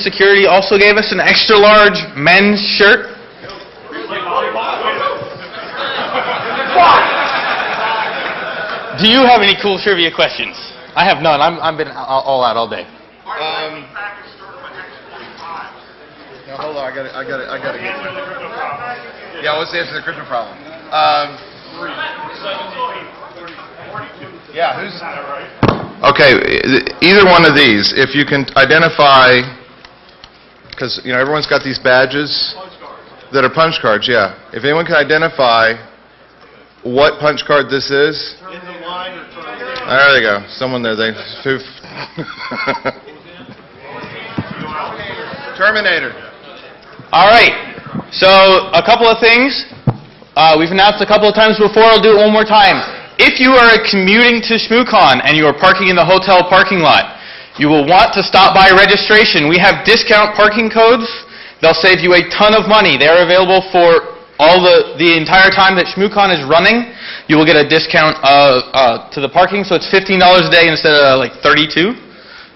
Security also gave us an extra large men's shirt. Do you have any cool trivia questions? I have none. I've been all out all day. No, hold on. I got to get you. Yeah, let's answer the crypto problem. Yeah, who's... Okay, either one of these, if you can identify, because everyone's got these badges that are punch cards. Yeah, if anyone can identify what punch card this is. There they go. Someone there. Terminator. All right. So a couple of things. We've announced a couple of times before. I'll do it one more time. If you are commuting to ShmooCon and you are parking in the hotel parking lot, you will want to stop by registration. We have discount parking codes. They'll save you a ton of money. They are available for all the entire time that ShmooCon is running. You will get a discount to the parking, so it's $15 a day instead of like $32.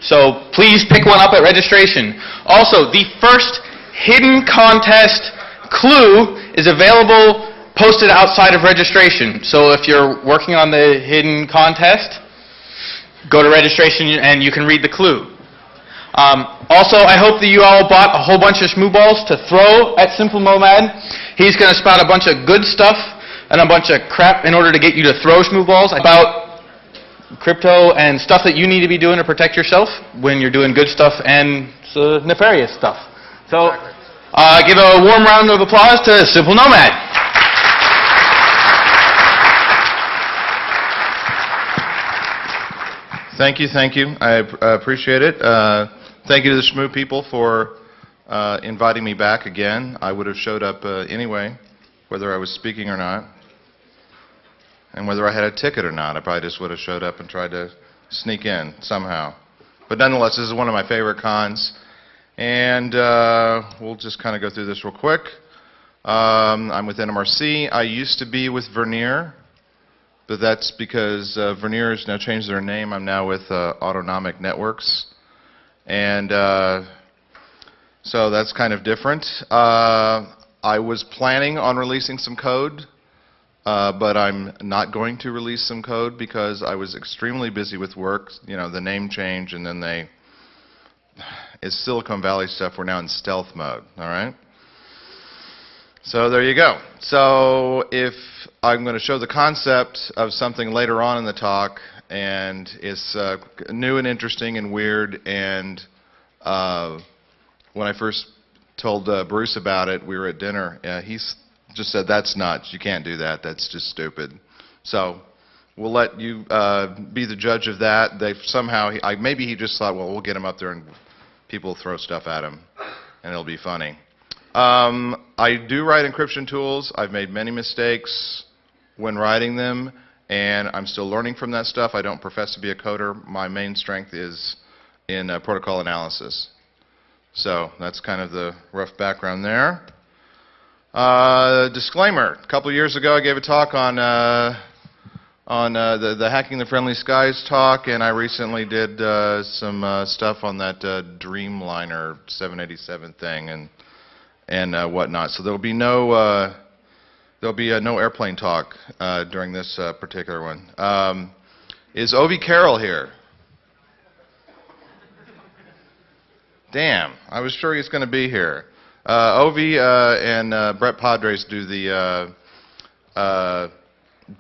So please pick one up at registration. Also, the first hidden contest clue is available posted outside of registration. So if you're working on the hidden contest, go to registration and you can read the clue. Also, I hope that you all bought a whole bunch of Shmooballs to throw at Simple Nomad. He's going to spout a bunch of good stuff and a bunch of crap in order to get you to throw Shmooballs about crypto and stuff that you need to be doing to protect yourself when you're doing good stuff and nefarious stuff. So give a warm round of applause to Simple Nomad. Thank you. I appreciate it. Thank you to the Shmoo people for inviting me back again. I would have showed up anyway, whether I was speaking or not, and whether I had a ticket or not. I probably just would have showed up and tried to sneak in somehow. But nonetheless, this is one of my favorite cons, and we'll just kind of go through this real quick. I'm with NMRC. I used to be with Vernier, but that's because Vernier has now changed their name. I'm now with Autonomic Networks. And so that's kind of different. I was planning on releasing some code, but I'm not going to release some code because I was extremely busy with work. The name change, and then it's Silicon Valley stuff. We're now in stealth mode, all right? So there you go. So if I'm going to show the concept of something later on in the talk, and it's new and interesting and weird, and when I first told Bruce about it, we were at dinner, he just said, "That's nuts, you can't do that, that's just stupid." So we'll let you be the judge of that. Maybe he just thought, well, we'll get him up there and people throw stuff at him, and it'll be funny. I do write encryption tools. I've made many mistakes when writing them, and I'm still learning from that stuff. I don't profess to be a coder. My main strength is in protocol analysis. So that's kind of the rough background there. Disclaimer. A couple years ago I gave a talk on the Hacking the Friendly Skies talk, and I recently did some stuff on that Dreamliner 787 thing and whatnot. So there'll be no airplane talk during this particular one. Is Ovi Carroll here? Damn, I was sure he was going to be here. Ovi and Brett Padres do the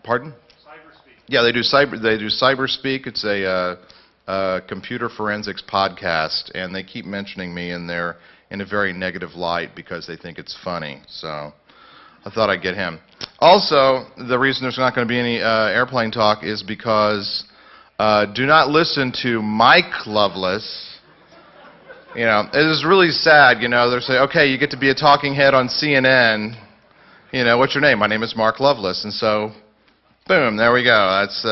pardon? Cyberspeak. Yeah, they do Cyberspeak. It's a computer forensics podcast, and they keep mentioning me in there in a very negative light because they think it's funny. So I thought I'd get him. Also, the reason there's not going to be any airplane talk is because do not listen to Mike Loveless. It is really sad, they're saying, okay, you get to be a talking head on CNN. What's your name? My name is Mark Loveless. And so, boom, there we go. That's,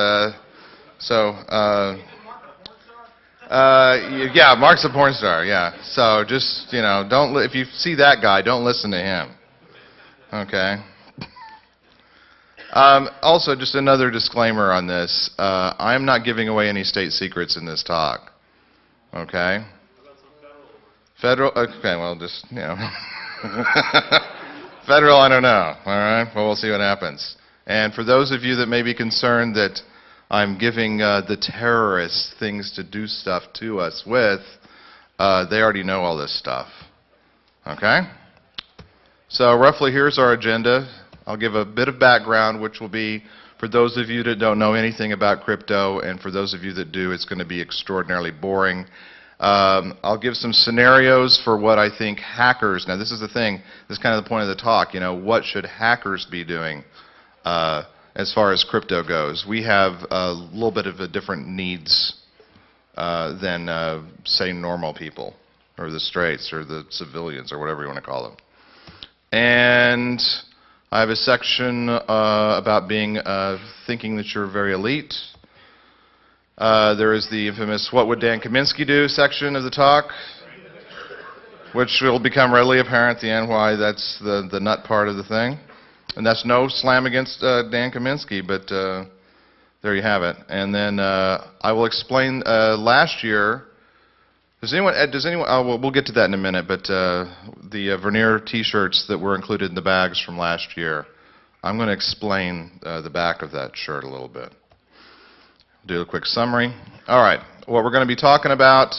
yeah, Mark's a porn star, yeah. So just, if you see that guy, don't listen to him. Okay? Also, just another disclaimer on this. I'm not giving away any state secrets in this talk. Okay? Federal, okay, well, just, you know. Federal, I don't know. All right, well, we'll see what happens. And for those of you that may be concerned that I'm giving the terrorists things to do stuff to us with, they already know all this stuff. Okay? So roughly here's our agenda. I'll give a bit of background, which will be for those of you that don't know anything about crypto, and for those of you that do, it's going to be extraordinarily boring. I'll give some scenarios for what I think hackers, now this is the thing, this is kind of the point of the talk, you know, what should hackers be doing as far as crypto goes? We have a little bit of a different needs than, say, normal people, or the straights, or the civilians, or whatever you want to call them. And I have a section about being, thinking that you're very elite. There is the infamous "What would Dan Kaminsky do?" section of the talk, which will become readily apparent at the end why that's the nut part of the thing. And that's no slam against Dan Kaminsky, but there you have it. And then I will explain last year. Does anyone? Oh, we'll get to that in a minute. But the Vernier T-shirts that were included in the bags from last year, I'm going to explain the back of that shirt a little bit. Do a quick summary. All right, what we're going to be talking about,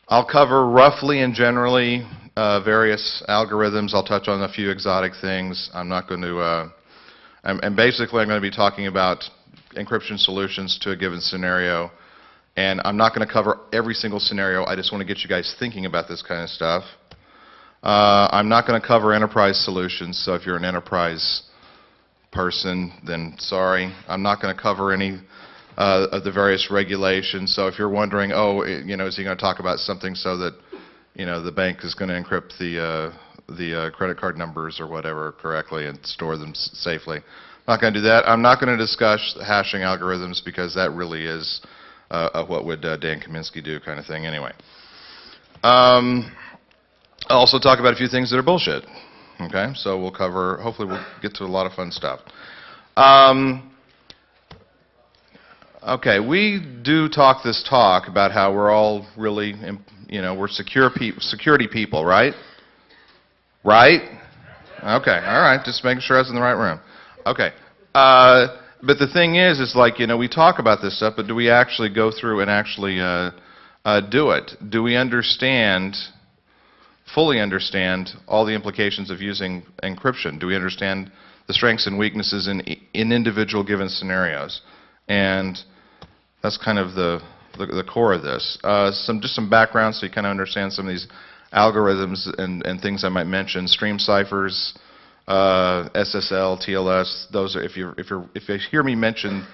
I'll cover roughly and generally various algorithms. I'll touch on a few exotic things. I'm not going to, and basically I'm going to be talking about encryption solutions to a given scenario. And I'm not going to cover every single scenario. I just want to get you guys thinking about this kind of stuff. I'm not going to cover enterprise solutions, so if you're an enterprise person, then sorry. I'm not going to cover any of the various regulations. So if you're wondering, oh, you know, is he going to talk about something so that, you know, the bank is going to encrypt the credit card numbers or whatever correctly and store them safely? I'm not going to do that. I'm not going to discuss hashing algorithms because that really is what would Dan Kaminsky do kind of thing anyway. I'll also talk about a few things that are bullshit. Okay, so we'll cover, hopefully we'll get to a lot of fun stuff. Okay, we do talk this talk about how we're all really, you know, we're security people, right? Right? Okay, all right, just making sure I was in the right room. Okay. But the thing is like, you know, we talk about this stuff, but do we actually go through and actually do it? Do we understand, fully understand, all the implications of using encryption? Do we understand the strengths and weaknesses in individual given scenarios? And that's kind of the core of this. Just some background so you kind of understand some of these algorithms and things I might mention. Stream ciphers, SSL, TLS. Those are, if you hear me mention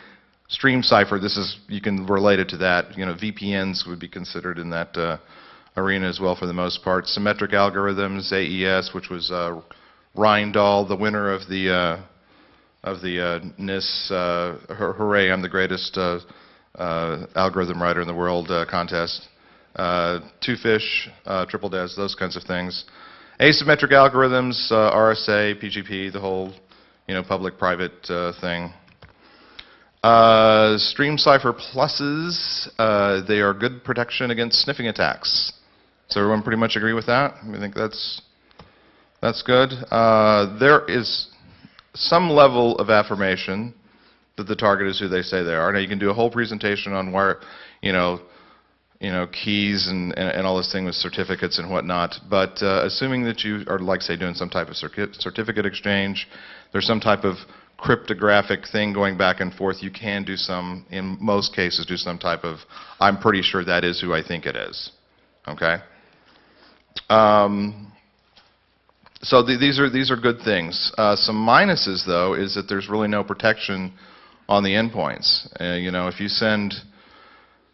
stream cipher, this is, you can relate it to that. You know, VPNs would be considered in that arena as well for the most part. Symmetric algorithms, AES, which was Reindahl, the winner of the NIS Hooray, I'm the greatest algorithm writer in the world contest. Two-fish, triple DES, those kinds of things. Asymmetric algorithms, RSA, PGP, the whole, you know, public-private thing. Stream cipher pluses, they are good protection against sniffing attacks. Does everyone pretty much agree with that? I think that's good. There is some level of affirmation that the target is who they say they are. Now you can do a whole presentation on where, you know, keys and all this thing with certificates and whatnot. But assuming that you are, like, say, doing some type of certificate exchange, there's some type of cryptographic thing going back and forth, you can do some, in most cases, do some type of, I'm pretty sure that is who I think it is. Okay? So these are good things. Some minuses, though, is that there's really no protection on the endpoints. You know, if you send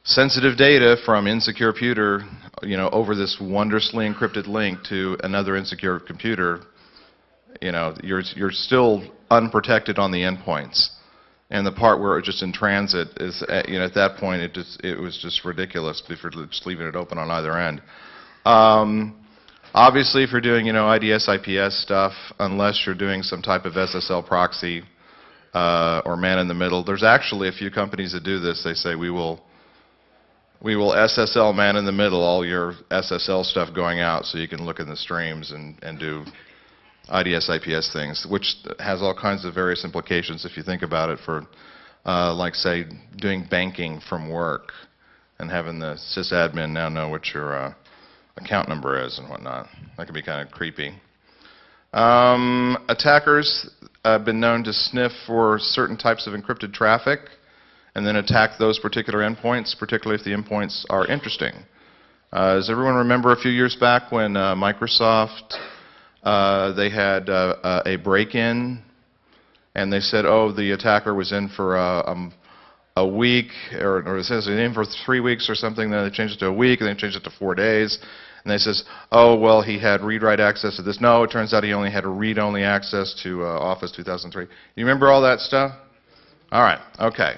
sensitive data from insecure computer, you know, over this wondrously encrypted link to another insecure computer, you know, you're still unprotected on the endpoints. And the part where it's just in transit is, you know, at that point it was just ridiculous if you're just leaving it open on either end. Obviously, if you're doing, you know, IDS, IPS stuff, unless you're doing some type of SSL proxy or man in the middle, there's actually a few companies that do this. They say we will we will SSL man in the middle all your SSL stuff going out so you can look in the streams and do IDS IPS things, which has all kinds of various implications if you think about it for, like, say, doing banking from work and having the sysadmin now know what your account number is and whatnot. That can be kind of creepy. Attackers have been known to sniff for certain types of encrypted traffic and then attack those particular endpoints, particularly if the endpoints are interesting. Does everyone remember a few years back when Microsoft, they had a break-in, and they said, oh, the attacker was in for a week, or it says in for 3 weeks or something, then they changed it to a week, and then changed it to 4 days, and they says, oh, well, he had read-write access to this. No, it turns out he only had a read-only access to Office 2003. You remember all that stuff? All right, okay.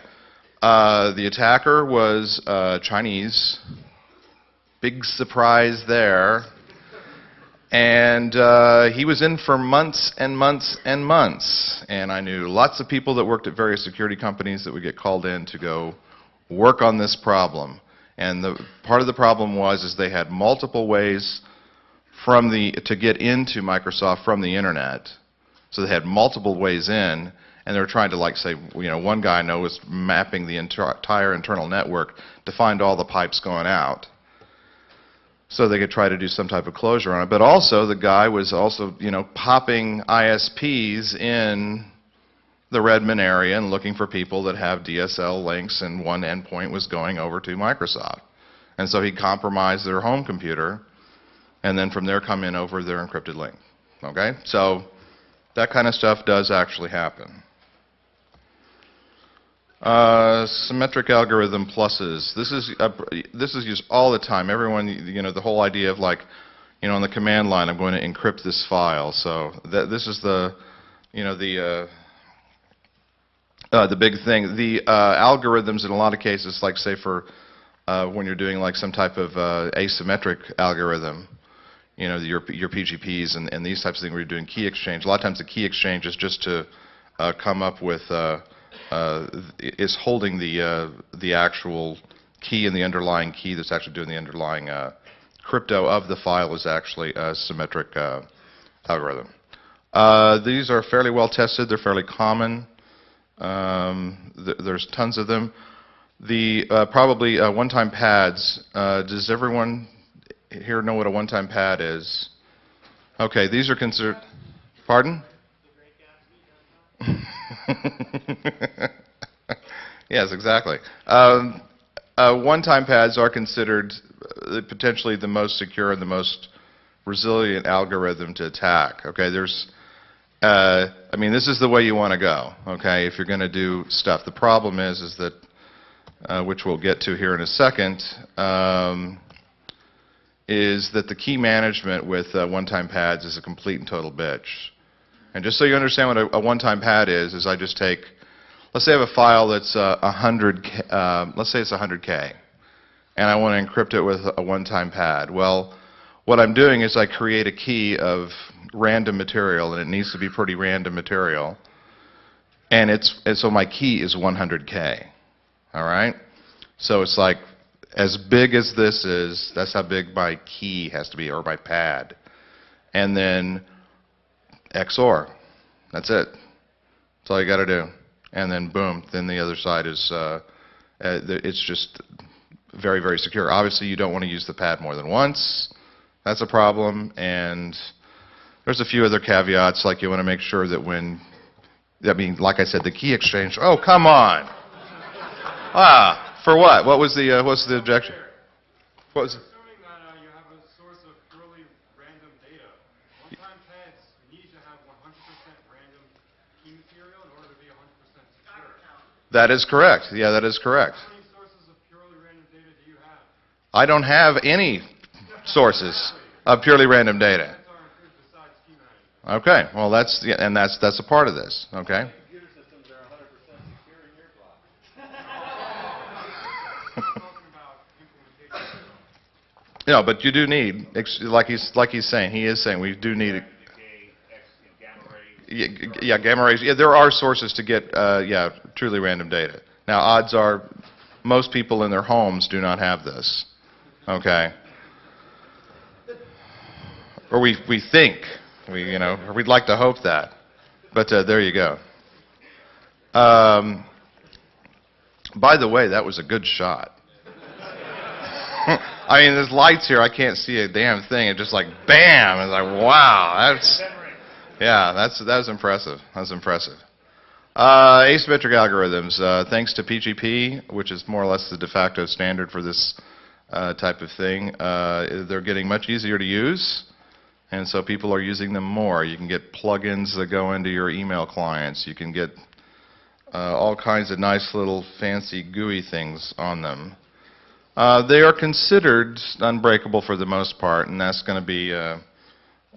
The attacker was Chinese. Big surprise there. And he was in for months and months and months. And I knew lots of people that worked at various security companies that would get called in to go work on this problem. And part of the problem was they had multiple ways to get into Microsoft from the internet. So they had multiple ways in. And they were trying to, like, say, you know, one guy I know was mapping the entire internal network to find all the pipes going out, so they could try to do some type of closure on it. But also, the guy was also, you know, popping ISPs in the Redmond area and looking for people that have DSL links, and one endpoint was going over to Microsoft. And so he compromised their home computer, and then from there come in over their encrypted link. Okay? So that kind of stuff does actually happen. Symmetric algorithm pluses. This is used all the time. Everyone, you know, the whole idea of, like, you know, on the command line, I'm going to encrypt this file. So this is the, you know, the big thing. The algorithms in a lot of cases, like, say, for when you're doing, like, some type of asymmetric algorithm, you know, your PGPs and these types of things where you're doing key exchange. A lot of times the key exchange is just to come up with is holding the actual key, and the underlying key that's actually doing the underlying crypto of the file is actually a symmetric algorithm. These are fairly well tested. They're fairly common. There's tons of them. Probably one-time pads. Does everyone here know what a one-time pad is? Okay, these are considered. Pardon? Yes, exactly. One-time pads are considered potentially the most secure and the most resilient algorithm to attack. Okay, I mean, this is the way you want to go. Okay, if you're going to do stuff. The problem is that, which we'll get to here in a second, is that the key management with one-time pads is a complete and total bitch. And just so you understand what a one-time pad is I just take, let's say I have a file that's 100K, let's say it's 100K, and I want to encrypt it with a one-time pad. Well, what I'm doing is I create a key of random material, and it needs to be pretty random material, and so my key is 100K. All right? So it's like, as big as this is, that's how big my key has to be, or my pad. And then XOR. That's it. That's all you got to do. And then boom, then the other side is, it's just very, very secure. Obviously, you don't want to use the pad more than once. That's a problem. And there's a few other caveats, like you want to make sure that when, I mean, like I said, the key exchange, oh, come on. For what? What's the objection? What was it? Assuming that you have a source of purely random data, one-time pads need to have 100% random key material in order to be 100% secure. That is correct. Yeah, that is correct. How many sources of purely random data do you have? I don't have any sources of purely random data. Besides key management. Okay. Well, that's a part of this. Okay. Computer systems are 100% secure in your block. No, but you do need, like he's saying, he is saying, we do need. Yeah, gamma rays. Yeah, there are sources to get, truly random data. Now, odds are most people in their homes do not have this. Okay? Or we think, or we'd like to hope that. But there you go. By the way, that was a good shot. I mean, there's lights here. I can't see a damn thing. It's just like, bam! It's like, wow. That was impressive. That was impressive. Asymmetric algorithms. Thanks to PGP, which is more or less the de facto standard for this type of thing, they're getting much easier to use. And so people are using them more. You can get plugins that go into your email clients. You can get all kinds of nice little fancy GUI things on them. They are considered unbreakable for the most part, and that's going to be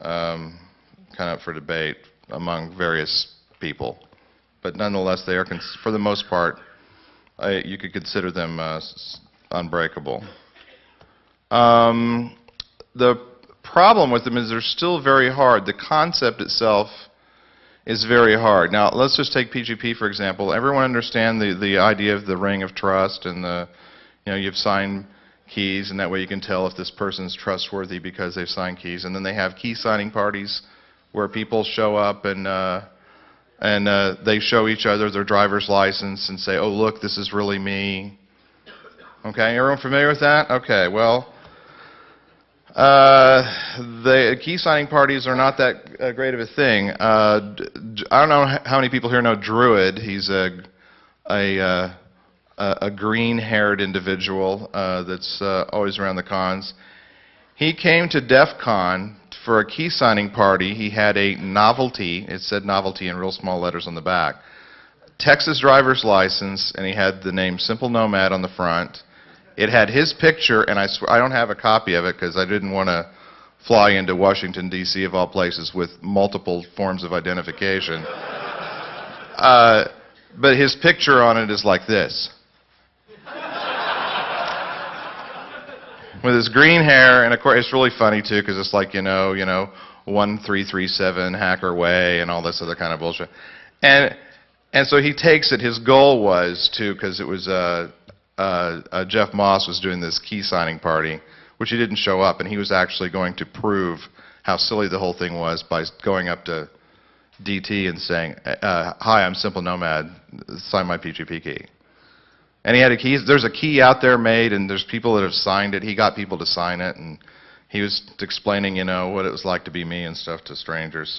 kind of up for debate among various people. But nonetheless, they are, for the most part, you could consider them unbreakable. The problem with them is they're still very hard. The concept itself is very hard. Now, let's just take PGP, for example. Everyone understand the idea of the ring of trust and the, you've signed keys, and that way you can tell if this person's trustworthy because they've signed keys. And then they have key signing parties where people show up and they show each other their driver's license and say, oh, look, this is really me. Okay, everyone familiar with that? Okay, well, the key signing parties are not that great of a thing. I don't know how many people here know Druid. He's a green-haired individual that's always around the cons. He came to DEF CON for a key signing party. He had a novelty, it said novelty in real small letters on the back, Texas driver's license, and he had the name Simple Nomad on the front. It had his picture, and I swear I don't have a copy of it because I didn't want to fly into Washington, D.C. of all places with multiple forms of identification. But his picture on it is like this. With his green hair, and of course it's really funny too because it's like, 1337 Hacker Way and all this other kind of bullshit. And so he takes it, his goal was to, because it was Jeff Moss was doing this key signing party, which he didn't show up, and he was actually going to prove how silly the whole thing was by going up to DT and saying, hi, I'm Simple Nomad, sign my PGP key. And he had a key. There's a key out there made, and there's people that have signed it. He got people to sign it, and he was explaining, what it was like to be me and stuff to strangers.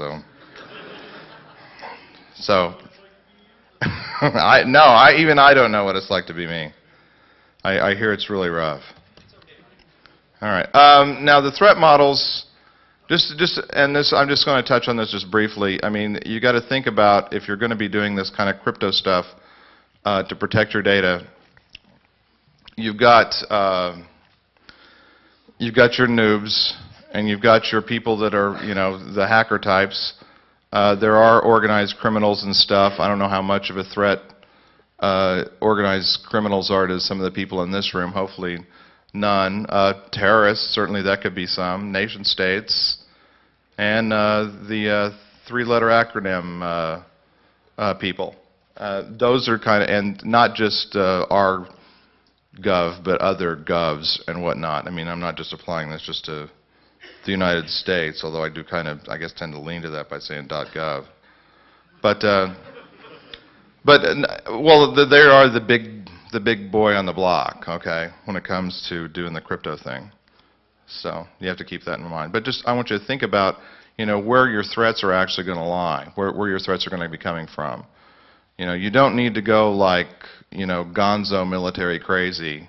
So even I don't know what it's like to be me. I hear it's really rough. All right. Now the threat models. I'm just going to touch on this just briefly. I mean, you got to think about if you're going to be doing this kind of crypto stuff to protect your data. You've got your noobs, and you've got your people that are, the hacker types. There are organized criminals and stuff. I don't know how much of a threat organized criminals are to some of the people in this room. Hopefully none. Terrorists, certainly that could be some. Nation states. And the three-letter acronym people. Those are kind of, and not just our gov, but other govs and whatnot. I mean, I'm not just applying this just to the United States, although I do kind of, I guess, tend to lean to that by saying .gov. But they are the big boy on the block, okay, when it comes to doing the crypto thing. So you have to keep that in mind. But I want you to think about, where your threats are actually going to lie, where your threats are going to be coming from. You don't need to go like, gonzo military crazy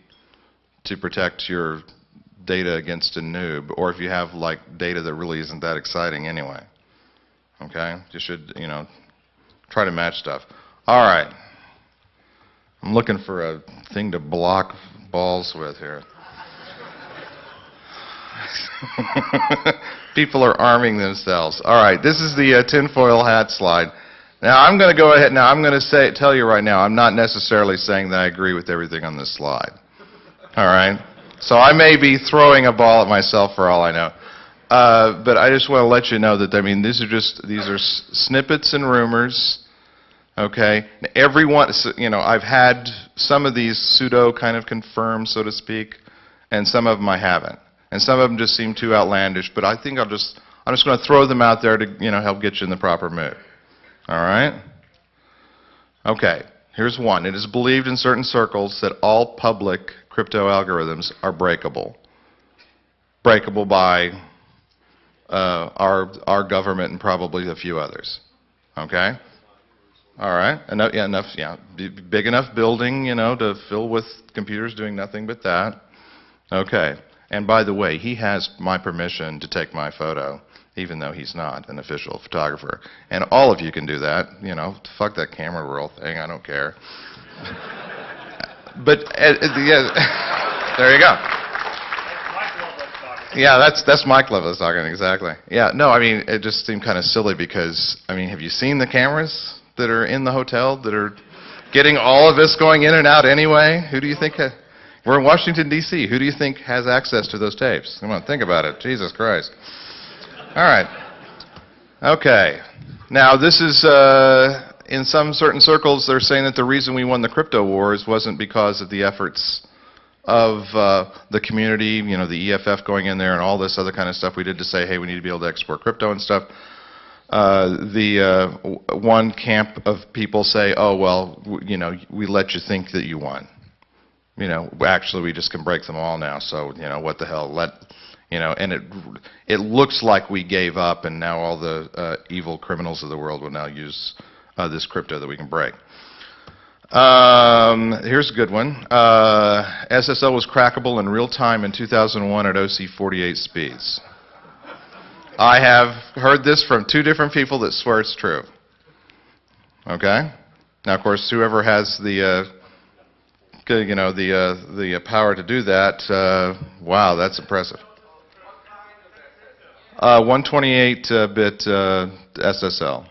to protect your data against a noob, or if you have like data that really isn't that exciting anyway. Okay? You should, try to match stuff. All right. I'm looking for a thing to block balls with here. People are arming themselves. All right, this is the tinfoil hat slide. Now I'm going to go ahead. Now I'm going to tell you right now, I'm not necessarily saying that I agree with everything on this slide. All right, so I may be throwing a ball at myself for all I know. But I just want to let you know that these are snippets and rumors. Okay? Everyone, I've had some of these pseudo kind of confirmed, so to speak, and some of them I haven't. And some of them just seem too outlandish, but I think I'm just going to throw them out there to, help get you in the proper mood. All right? Okay, here's one. It is believed in certain circles that all public crypto algorithms are breakable. Breakable by our government and probably a few others. Okay? All right. Big enough building, to fill with computers doing nothing but that. Okay. And by the way, he has my permission to take my photo, even though he's not an official photographer. And all of you can do that. Fuck that camera roll thing. I don't care. But yeah, there you go. Yeah, that's Mike Loveless talking, exactly. Yeah, no, it just seemed kind of silly because, have you seen the cameras that are in the hotel that are getting all of this going in and out anyway? Who do you think... We're in Washington, D.C. Who do you think has access to those tapes? Come on, think about it. Jesus Christ. All right. Okay. Now, this is, in some certain circles, they're saying that the reason we won the crypto wars wasn't because of the efforts of the community, the EFF going in there and all this other kind of stuff we did to say, hey, we need to be able to export crypto and stuff. One camp of people say, oh, well, we let you think that you won. Actually, we just can break them all now. So, what the hell? And it looks like we gave up, and now all the evil criminals of the world will now use this crypto that we can break. Here's a good one. SSL was crackable in real time in 2001 at OC 48 speeds. I have heard this from 2 different people that swear it's true. Okay? Now, of course, whoever has the power to do that, wow, that's impressive. 128-bit SSL.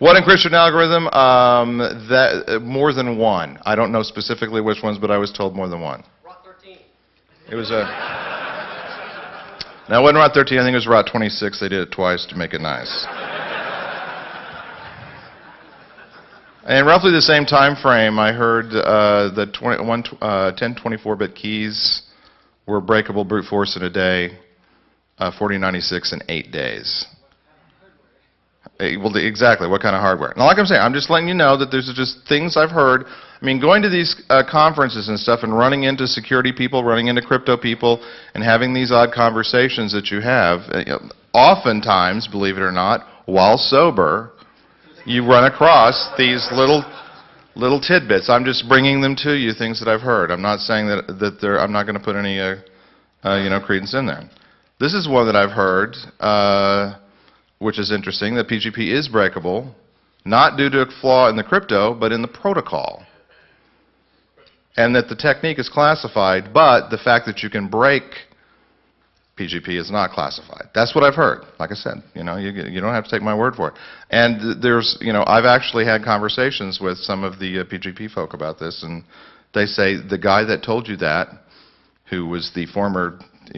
What encryption algorithm? More than one. I don't know specifically which ones, but I was told more than one. Route 13. It was a... No, it wasn't Route 13. I think it was Route 26. They did it twice to make it nice. In roughly the same time frame, I heard that 10 24-bit keys were breakable brute force in a day, 4096 in 8 days. Well, exactly, what kind of hardware? Now, like I'm saying, I'm just letting you know that there's just things I've heard. Going to these conferences and stuff and running into security people, running into crypto people, and having these odd conversations that you have, oftentimes, believe it or not, while sober, you run across these little tidbits. I'm just bringing them to you, things that I've heard. I'm not saying that I'm not going to put any credence in there. This is one that I've heard, which is interesting, that PGP is breakable, not due to a flaw in the crypto, but in the protocol. And that the technique is classified, but the fact that you can break PGP is not classified. That's what I've heard. Like I said, you don't have to take my word for it. And there's, I've actually had conversations with some of the PGP folk about this, and they say the guy that told you that, who was he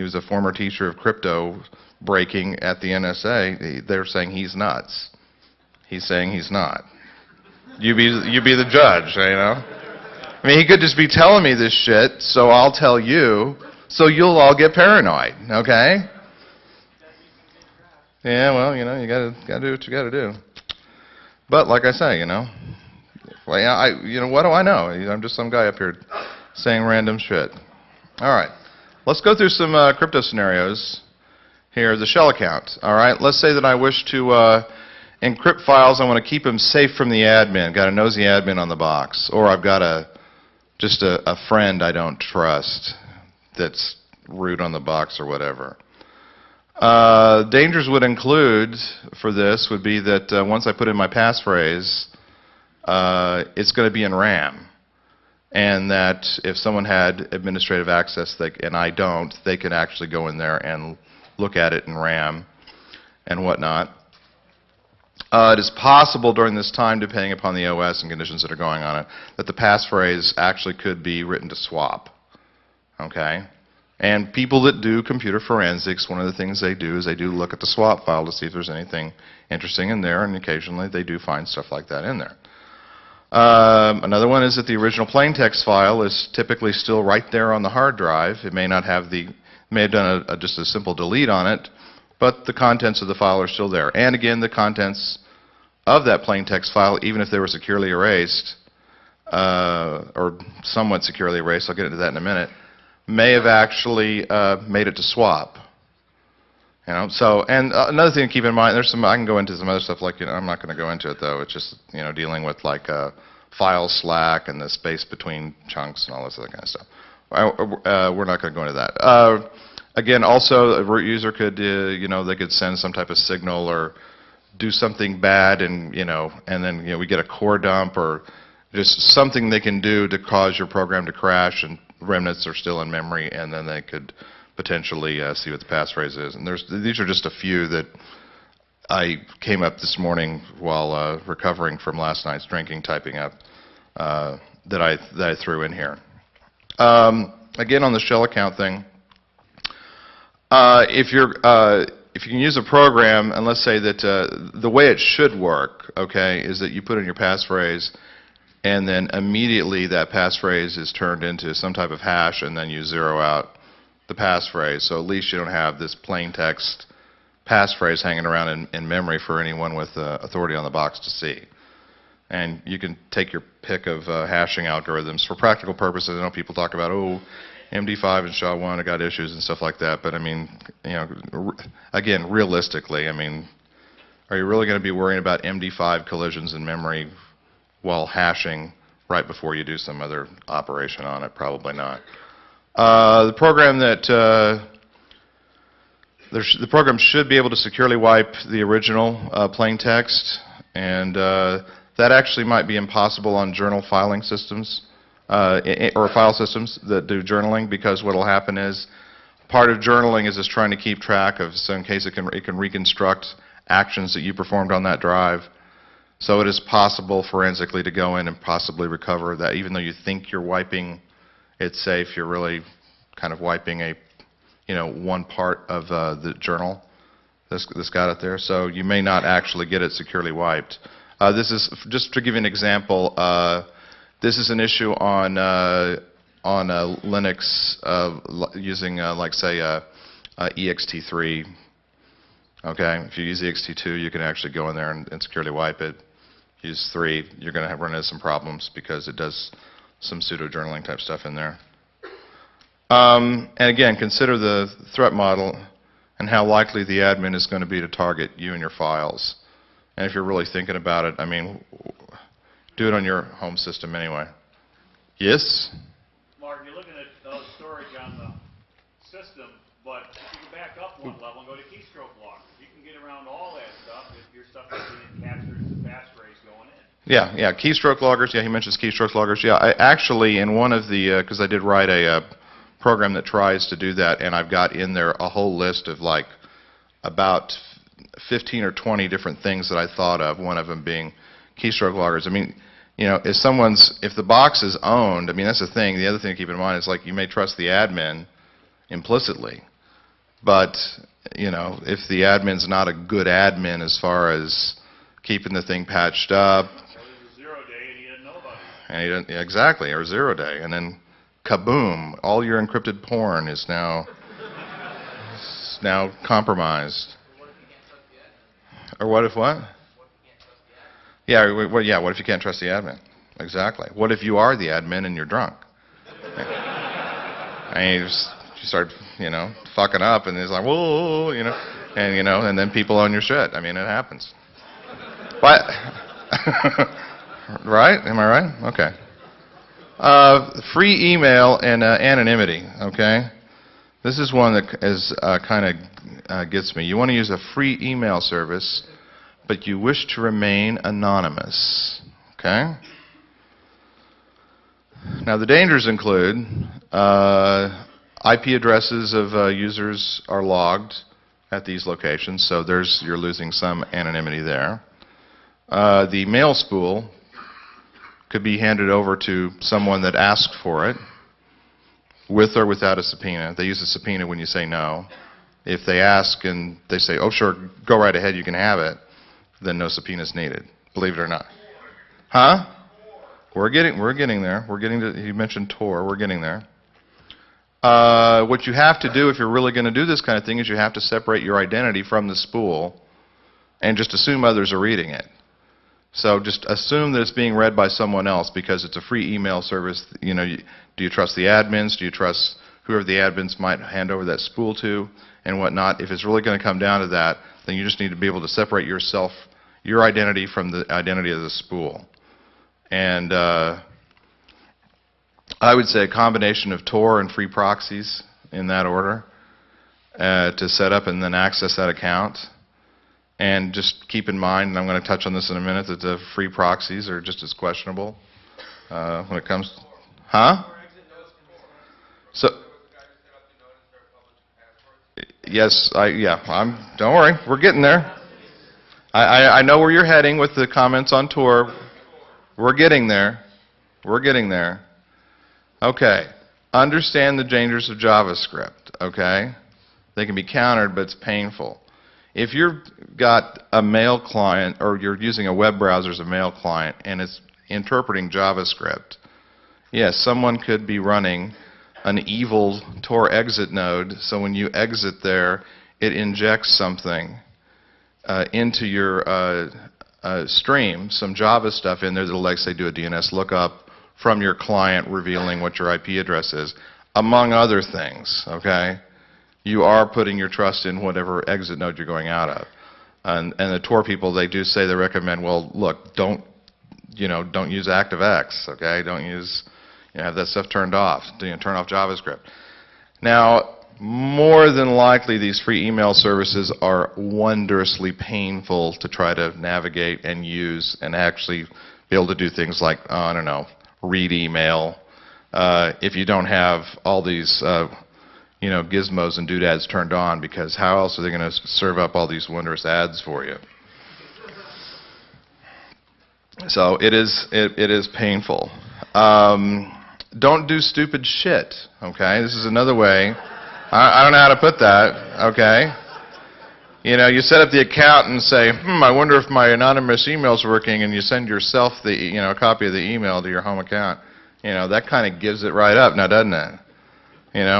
was a former teacher of crypto breaking at the NSA, they're saying he's nuts. He's saying he's not. You be the judge, he could just be telling me this shit, so I'll tell you, so you'll all get paranoid, okay? Yeah, well, you gotta do what you gotta do. But like I say, well, what do I know? I'm just some guy up here saying random shit. All right, let's go through some crypto scenarios here. The shell account. All right, let's say that I wish to encrypt files. I want to keep them safe from the admin. Got a nosy admin on the box, or I've got just a friend I don't trust that's root on the box or whatever. Dangers would include for this would be that once I put in my passphrase, it's going to be in RAM, and that if someone had administrative access and I don't, they can actually go in there and look at it in RAM and whatnot. It is possible during this time, depending upon the OS and conditions that are going on it, that the passphrase actually could be written to swap. Okay? And people that do computer forensics, one of the things they do is they do look at the swap file to see if there's anything interesting in there, and occasionally they do find stuff like that in there. Another one is that the original plain text file is typically still right there on the hard drive. It may not have may have done just a simple delete on it, but the contents of the file are still there. And again, the contents of that plain text file, even if they were securely erased, or somewhat securely erased, I'll get into that in a minute, may have actually made it to swap. You know, so, and another thing to keep in mind, there's some, I can go into some other stuff like, you know, I'm not going to go into it though, it's just, you know, dealing with like file slack and the space between chunks and all this other kind of stuff. We're not going to go into that. Again, also, a root user could, you know, they could send some type of signal or do something bad, and you know, and then you know we get a core dump or just something they can do to cause your program to crash, and remnants are still in memory, and then they could potentially see what the passphrase is. And these are just a few that I came up this morning while recovering from last night's drinking, typing up that I threw in here. Again, on the shell account thing, if you can use a program, and let's say that the way it should work, okay, is that you put in your passphrase, and then immediately that passphrase is turned into some type of hash, and then you zero out the passphrase. So at least you don't have this plain text passphrase hanging around in memory for anyone with authority on the box to see. And you can take your pick of hashing algorithms. For practical purposes, I know people talk about, oh, MD5 and SHA-1 have got issues and stuff like that, but I mean, you know, again, realistically, I mean, are you really going to be worrying about MD5 collisions in memory while hashing right before you do some other operation on it? Probably not. The program the program should be able to securely wipe the original plain text, and that actually might be impossible on journal filing systems. Or file systems that do journaling, because what will happen is part of journaling is just trying to keep track of, so in case it can reconstruct actions that you performed on that drive. So it is possible forensically to go in and possibly recover that, even though you think you're wiping it safe, you're really kind of wiping a, you know, one part of the journal that's got it there. So you may not actually get it securely wiped. This is just to give you an example. This is an issue on Linux using, like, say, ext3. Okay, if you use ext2, you can actually go in there and securely wipe it. Use 3, you're going to run into some problems because it does some pseudo journaling type stuff in there. And again, consider the threat model and how likely the admin is going to be to target you and your files. And if you're really thinking about it, I mean, do it on your home system anyway. Yes? Mark, you're looking at storage on the system, but if you can back up one level and go to keystroke lock, you can get around all that stuff if your stuff is being captured as a passphrase going in. Yeah, keystroke loggers. Yeah, he mentions keystroke loggers. Yeah, I actually, in one of the, because I did write a program that tries to do that, and I've got in there a whole list of like about 15 or 20 different things that I thought of, one of them being keystroke loggers. I mean, you know, if the box is owned, I mean, that's the thing. The other thing to keep in mind is, like, you may trust the admin implicitly, but, you know, if the admin's not a good admin as far as keeping the thing patched up. Well, there's a 0 day and he didn't know about it. And he didn't, yeah, exactly, or 0 day, and then kaboom, all your encrypted porn is now compromised. Or what if what? Yeah, what if you can't trust the admin? Exactly. What if you are the admin and you're drunk? And you start, you know, fucking up, and it's like, whoa, you know, and then people own your shit. I mean, it happens. But, right? Am I right? Okay. Free email and anonymity, okay? This is one that is kind of gets me. You want to use a free email service, but you wish to remain anonymous, okay? Now, the dangers include IP addresses of users are logged at these locations, so you're losing some anonymity there. The mail spool could be handed over to someone that asked for it. with or without a subpoena. They use a subpoena when you say no. If they ask and they say, oh, sure, go right ahead, you can have it, then no subpoena is needed, believe it or not. Huh? We're getting there. We're getting to, you mentioned Tor, we're getting there. What you have to do if you're really going to do this kind of thing is you have to separate your identity from the spool and just assume others are reading it. So just assume that it's being read by someone else because it's a free email service. You know, do you trust the admins? Do you trust whoever the admins might hand over that spool to and whatnot? If it's really going to come down to that, then you just need to be able to separate yourself, your identity from the identity of the spool. And I would say a combination of Tor and free proxies in that order to set up and then access that account. And just keep in mind, and I'm going to touch on this in a minute, that the free proxies are just as questionable when it comes to... Huh? So... Yes, don't worry, we're getting there. I know where you're heading with the comments on Tor. We're getting there. We're getting there. Okay. Understand the dangers of JavaScript, okay? They can be countered, but it's painful. If you've got a mail client, or you're using a web browser as a mail client, and it's interpreting JavaScript, yes, someone could be running an evil Tor exit node, so when you exit there, it injects something into your stream, some Java stuff in there that'll, like, say, do a DNS lookup from your client revealing what your IP address is, among other things, okay? You are putting your trust in whatever exit node you're going out of. And the Tor people, they do say, they recommend, well, look, don't use ActiveX, okay? Don't use, have that stuff turned off. Turn off JavaScript. Now, more than likely, these free email services are wondrously painful to try to navigate and use and actually be able to do things like, I don't know, read email. If you don't have all these gizmos and doodads turned on, because how else are they going to serve up all these wondrous ads for you? So it is painful. Don't do stupid shit, okay? This is another way. I don't know how to put that, okay? You set up the account and say, I wonder if my anonymous email's working, and you send yourself the, a copy of the email to your home account. That kind of gives it right up now, doesn't it?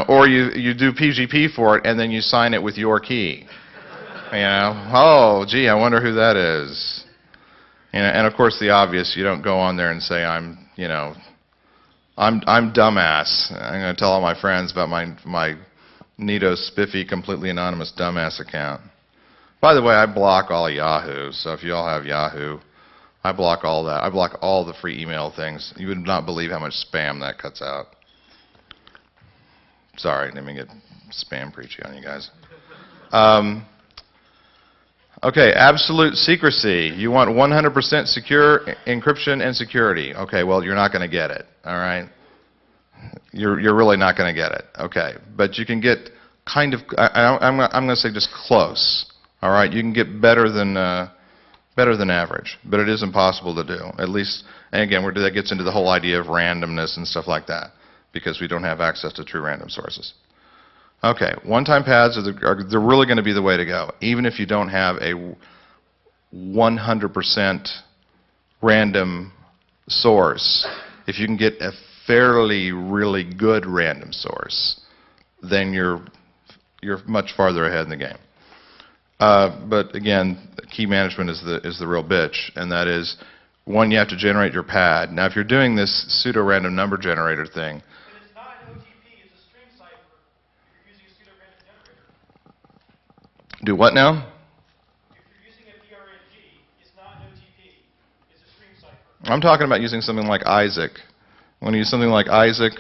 Or you do PGP for it, and then you sign it with your key. Oh, gee, I wonder who that is. And of course the obvious, you don't go on there and say, I'm dumbass. I'm going to tell all my friends about my neato, spiffy, completely anonymous dumbass account. By the way, I block all Yahoo, so if you all have Yahoo, I block all that. I block all the free email things. You would not believe how much spam that cuts out. Sorry, let me get spam preachy on you guys. Okay, absolute secrecy. You want 100% secure encryption and security. Okay, well, you're not going to get it, all right? You're really not going to get it, okay? But you can get kind of, I'm going to say just close, all right? You can get better than average, but it is impossible to do. At least, and again, that gets into the whole idea of randomness and stuff like that, because we don't have access to true random sources. Okay, one-time pads they're really going to be the way to go, even if you don't have a 100% random source. If you can get a fairly, really good random source, then you're much farther ahead in the game. But again, key management is the real bitch, and that is, one, you have to generate your pad. Now, if you're doing this pseudo-random number generator thing, do what now? If you're using a PRNG, it's not an OTP. It's a stream cipher. I'm talking about using something like Isaac. When you use something like Isaac,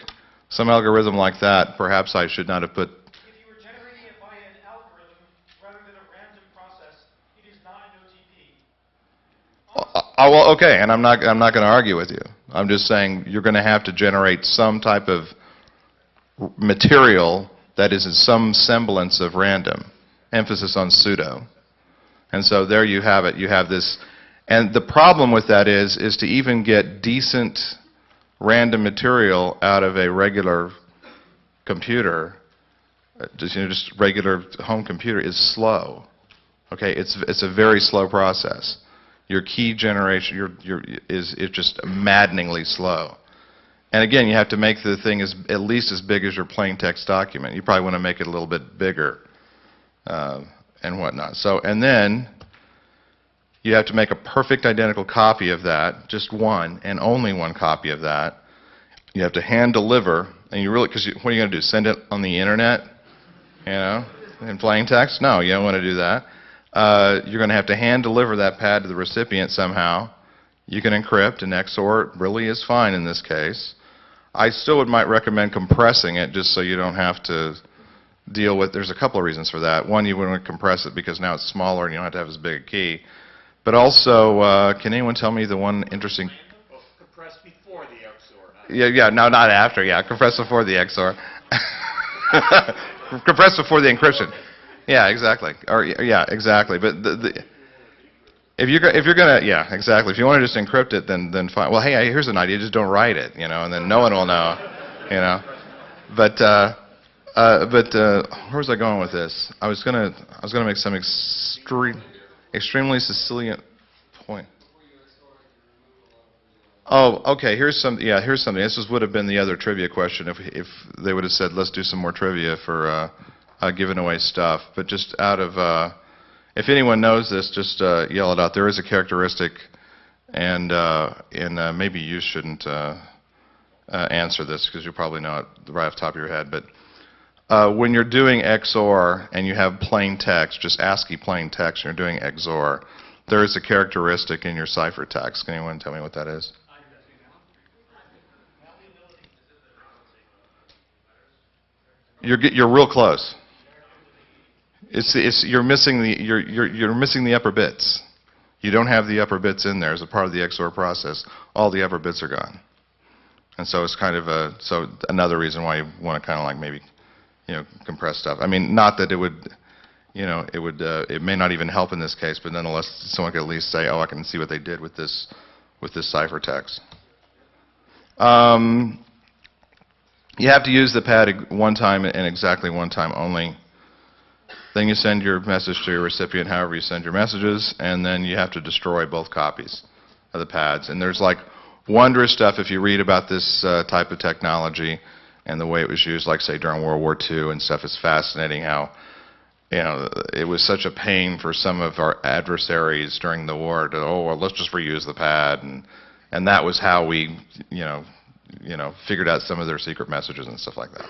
some algorithm like that, perhaps I should not have put... If you were generating it by an algorithm rather than a random process, it is not an OTP. Well, okay, and I'm not going to argue with you. I'm just saying you're going to have to generate some type of material that is in some semblance of random. Emphasis on pseudo. And so there you have it. You have this. And the problem with that is to even get decent random material out of a regular computer, just regular home computer, is slow. Okay, it's a very slow process. Your key generation is just maddeningly slow. And again, you have to make the thing at least as big as your plain text document. You probably want to make it a little bit bigger and whatnot. So, and then you have to make a perfect identical copy of that, just one and only one copy of that. You have to hand deliver, and you really, because what are you going to do? Send it on the internet, in plain text? No, you don't want to do that. You're going to have to hand deliver that pad to the recipient somehow. You can encrypt, and XOR really is fine in this case. I still might recommend compressing it just so you don't have to deal with, there's a couple of reasons for that. One, you wouldn't compress it because now it's smaller and you don't have to have as big a key. But also, can anyone tell me the one interesting... Well, compress before the XOR. Yeah, no, not after, compress before the XOR. Compress before the encryption. Yeah, exactly. Or, yeah, exactly. But if you're gonna, yeah, exactly. If you want to just encrypt it, then fine. Well, hey, here's an idea. Just don't write it, and then no one will know, But where was I going with this? I was gonna make some extremely Sicilian point. Oh, okay. Here's something. This would have been the other trivia question if they would have said, let's do some more trivia for giving away stuff. But just out of, if anyone knows this, just yell it out. There is a characteristic, and maybe you shouldn't answer this because you probably know it right off the top of your head. But when you're doing XOR and you have plain text, just ASCII plain text, and you're doing XOR, there is a characteristic in your ciphertext. Can anyone tell me what that is? You're real close. You're missing the upper bits. You don't have the upper bits in there as a part of the XOR process. All the upper bits are gone, and so it's kind of another reason why you want to kind of like maybe compress stuff. I mean, not that it would it may not even help in this case, but nonetheless, someone could at least say, oh, I can see what they did with this ciphertext. You have to use the pad one time and exactly one time only. Then you send your message to your recipient however you send your messages, and then you have to destroy both copies of the pads. And there's like wondrous stuff if you read about this type of technology and the way it was used, like say during World War II and stuff. It's fascinating how it was such a pain for some of our adversaries during the war to, oh, well, let's just reuse the pad, and that was how we figured out some of their secret messages and stuff like that.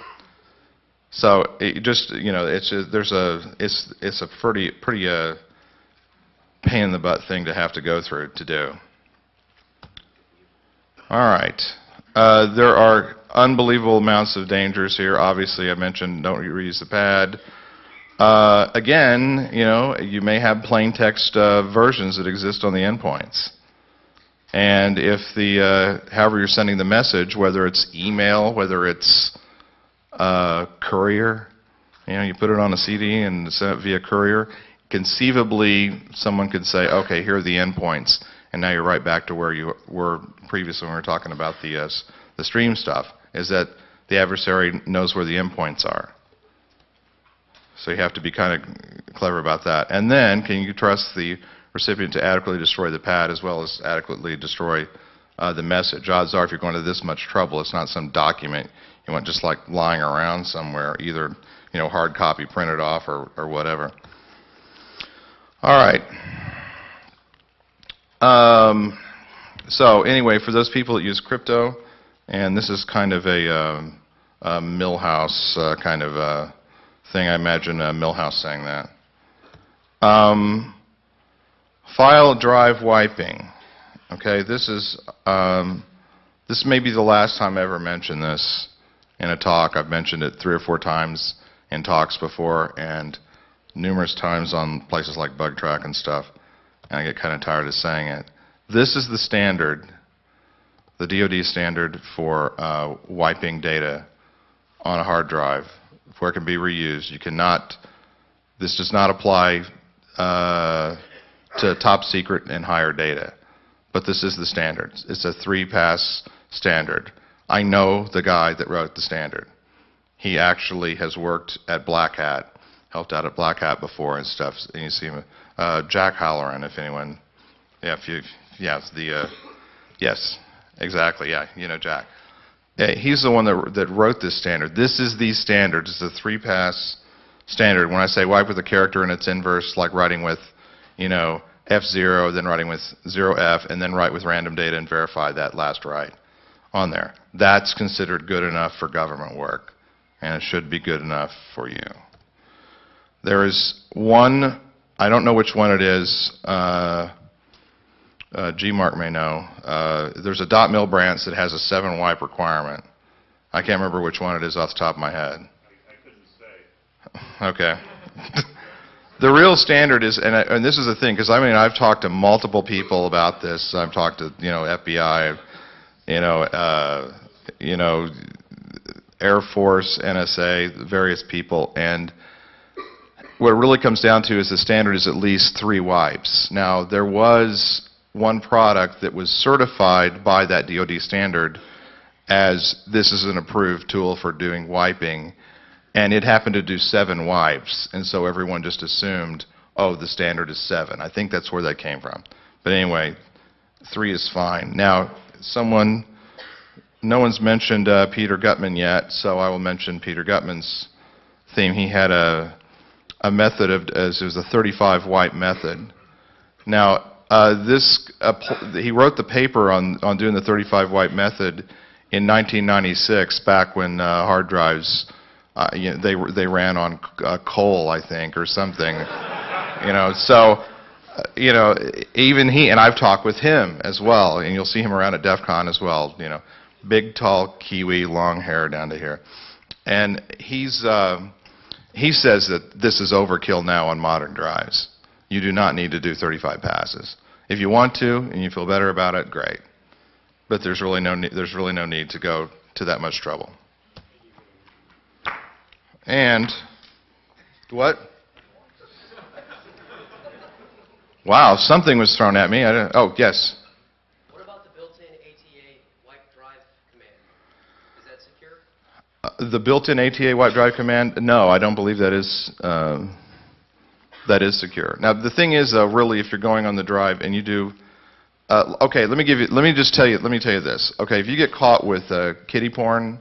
So it just it's a pretty pain in the butt thing to have to go through to do. All right, there are unbelievable amounts of dangers here. Obviously, I mentioned don't reuse the pad. Again, you may have plain text versions that exist on the endpoints. And if however you're sending the message, whether it's email, whether it's courier, you put it on a CD and send it via courier, conceivably someone could say, okay, here are the endpoints, and now you're right back to where you were previously when we were talking about the stream stuff, is that the adversary knows where the endpoints are. So you have to be kind of clever about that. And then, can you trust the recipient to adequately destroy the pad as well as adequately destroy the message? Odds are, if you're going to this much trouble, it's not some document you want just like lying around somewhere, either hard copy printed off or whatever. All right. So anyway, for those people that use crypto, and this is kind of a Milhouse kind of thing. I imagine Milhouse saying that. File drive wiping. Okay, this may be the last time I ever mentioned this in a talk. I've mentioned it 3 or 4 times in talks before, and numerous times on places like BugTrack and stuff, and I get kind of tired of saying it. This is the standard, the DoD standard for wiping data on a hard drive where it can be reused. You cannot, this does not apply to top secret and higher data, but this is the standard. It's a 3-pass standard. I know the guy that wrote the standard, He actually has worked at Black Hat, helped out at Black Hat before and stuff. And you see him, Jack Halloran, if anyone, yes, exactly, yeah, you know Jack. Yeah, he's the one that wrote this standard. This is the standard. It's a 3-pass standard. When I say wipe with a character in its inverse, like writing with, F0, then writing with 0F, and then write with random data and verify that last write on there. That's considered good enough for government work, and it should be good enough for you. There is one, I don't know which one it is, G-Mark may know. There's a .mil branch that has a 7 wipe requirement. I can't remember which one it is off the top of my head. I couldn't say. Okay. The real standard is, and this is the thing, because I've talked to multiple people about this. I've talked to FBI, Air Force, NSA, various people, and what it really comes down to is the standard is at least 3 wipes. Now, there was one product that was certified by that DoD standard as this is an approved tool for doing wiping, and it happened to do 7 wipes, and so everyone just assumed, oh, the standard is 7. I think that's where that came from. But anyway, 3 is fine. Now, no one's mentioned Peter Gutman yet, so I will mention Peter Gutman's theme. He had a method it was a 35 wipe method. Now, he wrote the paper on doing the 35 wipe method in 1996, back when hard drives, they ran on coal, I think, or something. Even he, and I've talked with him as well, and you'll see him around at DEF CON as well, big, tall Kiwi, long hair down to here. And he says that this is overkill now on modern drives. You do not need to do 35 passes. If you want to and you feel better about it, great. But there's really no need to go to that much trouble. And what? Wow, something was thrown at me. Oh, yes. What about the built-in ATA wipe drive command? Is that secure? The built-in ATA wipe drive command? No, I don't believe that is secure. Now, the thing is, though, really, if you're going on the drive and you do, okay, let me tell you this. Okay, if you get caught with kiddie porn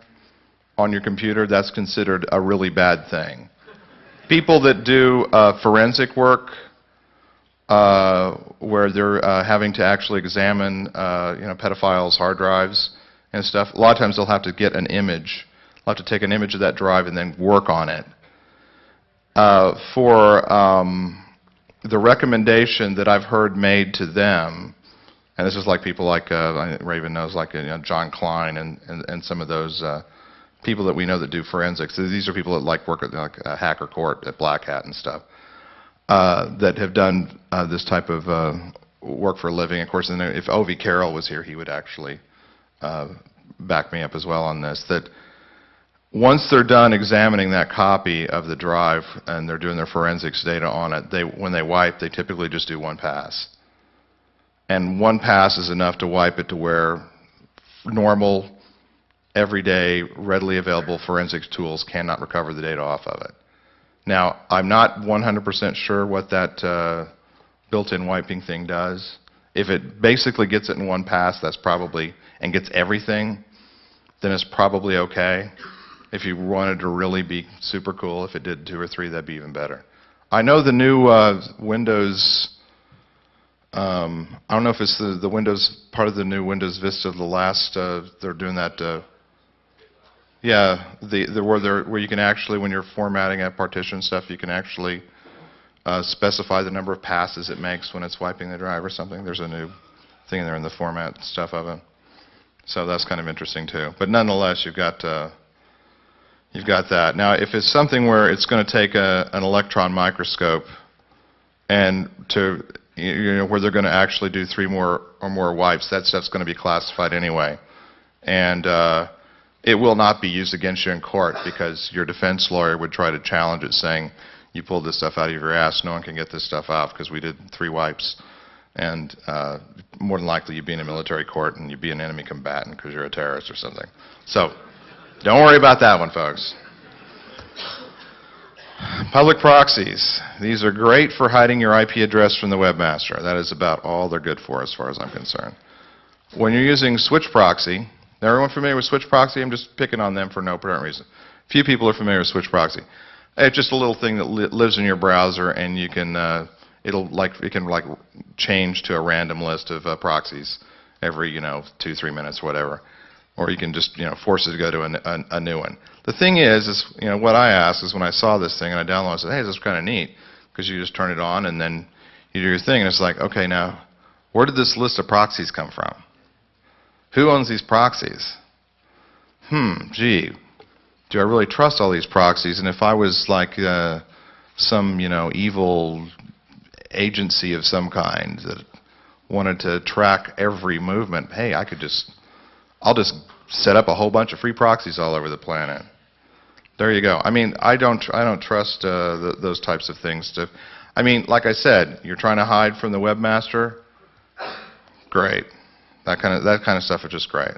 on your computer, that's considered a really bad thing. People that do forensic work, where they're having to actually examine, pedophiles' hard drives and stuff, a lot of times they'll have to get an image. They'll have to take an image of that drive and then work on it. For the recommendation that I've heard made to them, and this is like people like Raven knows, like John Klein and some of those people that we know that do forensics. These are people that work at a hacker court at Black Hat and stuff, that have done this type of work for a living. Of course, if O.V. Carroll was here, he would actually back me up as well on this. That once they're done examining that copy of the drive and they're doing their forensics data on it, when they wipe, they typically just do 1 pass. And 1 pass is enough to wipe it to where normal, everyday, readily available forensics tools cannot recover the data off of it. Now, I'm not 100% sure what that built-in wiping thing does. If it basically gets it in 1 pass, that's probably, and gets everything, then it's probably okay. If you wanted to really be super cool, if it did 2 or 3, that'd be even better. I know the new Windows, I don't know if it's the Windows, part of the new Windows Vista, the last, they're doing that, yeah, where you can actually, when you're formatting a partition stuff, you can actually specify the number of passes it makes when it's wiping the drive or something. There's a new thing there in the format stuff of it. So that's kind of interesting too. But nonetheless, you've got that. Now, if it's something where it's going to take an electron microscope and where they're going to actually do 3 or more wipes, that stuff's going to be classified anyway. And it will not be used against you in court because your defense lawyer would try to challenge it saying, you pulled this stuff out of your ass, no one can get this stuff out because we did 3 wipes. And more than likely you'd be in a military court and you'd be an enemy combatant because you're a terrorist or something. So don't worry about that one, folks. Public proxies. These are great for hiding your IP address from the webmaster. That is about all they're good for as far as I'm concerned. When you're using switch proxy, everyone familiar with switch proxy? I'm just picking on them for no apparent reason. Few people are familiar with switch proxy. It's just a little thing that lives in your browser, and you can it can change to a random list of proxies every 2-3 minutes, whatever. Or you can just force it to go to a new one. The thing is what I asked is when I saw this thing and I downloaded, I said, hey, this is kind of neat, because you just turn it on and then you do your thing, and it's like, okay, now where did this list of proxies come from? Who owns these proxies? Gee, do I really trust all these proxies? And if I was like some evil agency of some kind that wanted to track every movement, hey, I'll just set up a whole bunch of free proxies all over the planet. There you go. I mean, I don't trust those types of things. Like I said, you're trying to hide from the webmaster. Great. That kind of stuff is just great.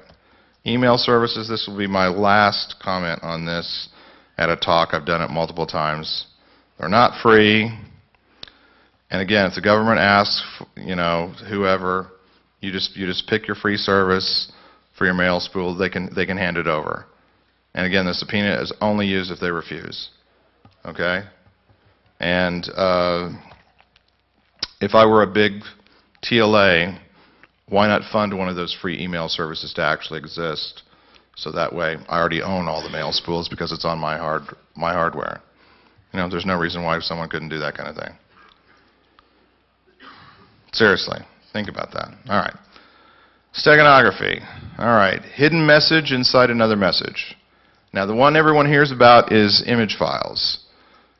Email services. This will be my last comment on this at a talk. I've done it multiple times. They're not free. And again, if the government asks, whoever, you just pick your free service for your mail spool. They can hand it over. And again, the subpoena is only used if they refuse. Okay? And if I were a big TLA, why not fund one of those free email services to actually exist? So that way, I already own all the mail spools because it's on my hardware. There's no reason why someone couldn't do that kind of thing. Seriously, think about that. All right. Steganography. All right. Hidden message inside another message. Now, the one everyone hears about is image files.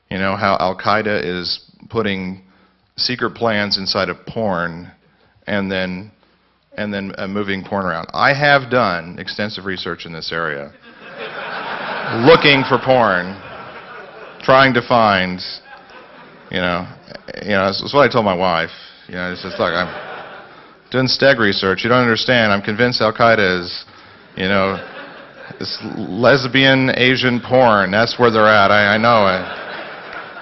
How Al-Qaeda is putting secret plans inside of porn and then moving porn around. I have done extensive research in this area, looking for porn, trying to find, it's what I told my wife. It's just like, I'm doing steg research. You don't understand. I'm convinced Al-Qaeda is, this lesbian Asian porn. That's where they're at. I know it.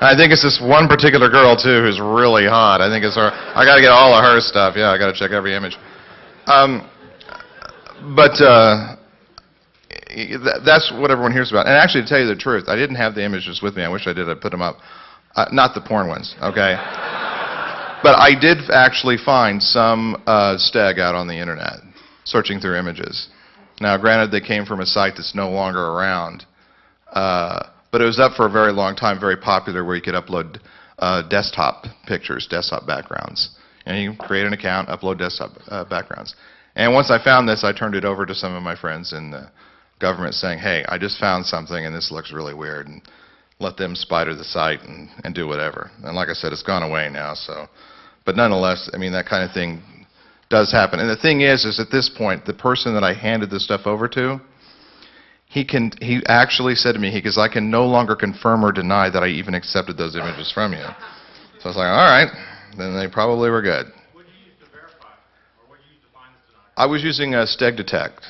I think it's this one particular girl, too, who's really hot. I think it's her. I got to get all of her stuff. Yeah, I got to check every image. That's what everyone hears about. And actually, to tell you the truth, I didn't have the images with me. I wish I did. I put them up. Not the porn ones, okay? But I did actually find some steg out on the internet, searching through images. Now, granted, they came from a site that's no longer around. But it was up for a very long time, very popular, where you could upload desktop pictures, desktop backgrounds. And you create an account, upload desktop backgrounds. And once I found this, I turned it over to some of my friends in the government saying, hey, I just found something and this looks really weird. And let them spider the site and do whatever. And like I said, it's gone away now. But nonetheless, that kind of thing does happen. And the thing is at this point, the person that I handed this stuff over to, he actually said to me, because I can no longer confirm or deny that I even accepted those images from you. So I was like, all right, then they probably were good. What did you use to verify? Or what did you use to find the stenography? I was using steg detect.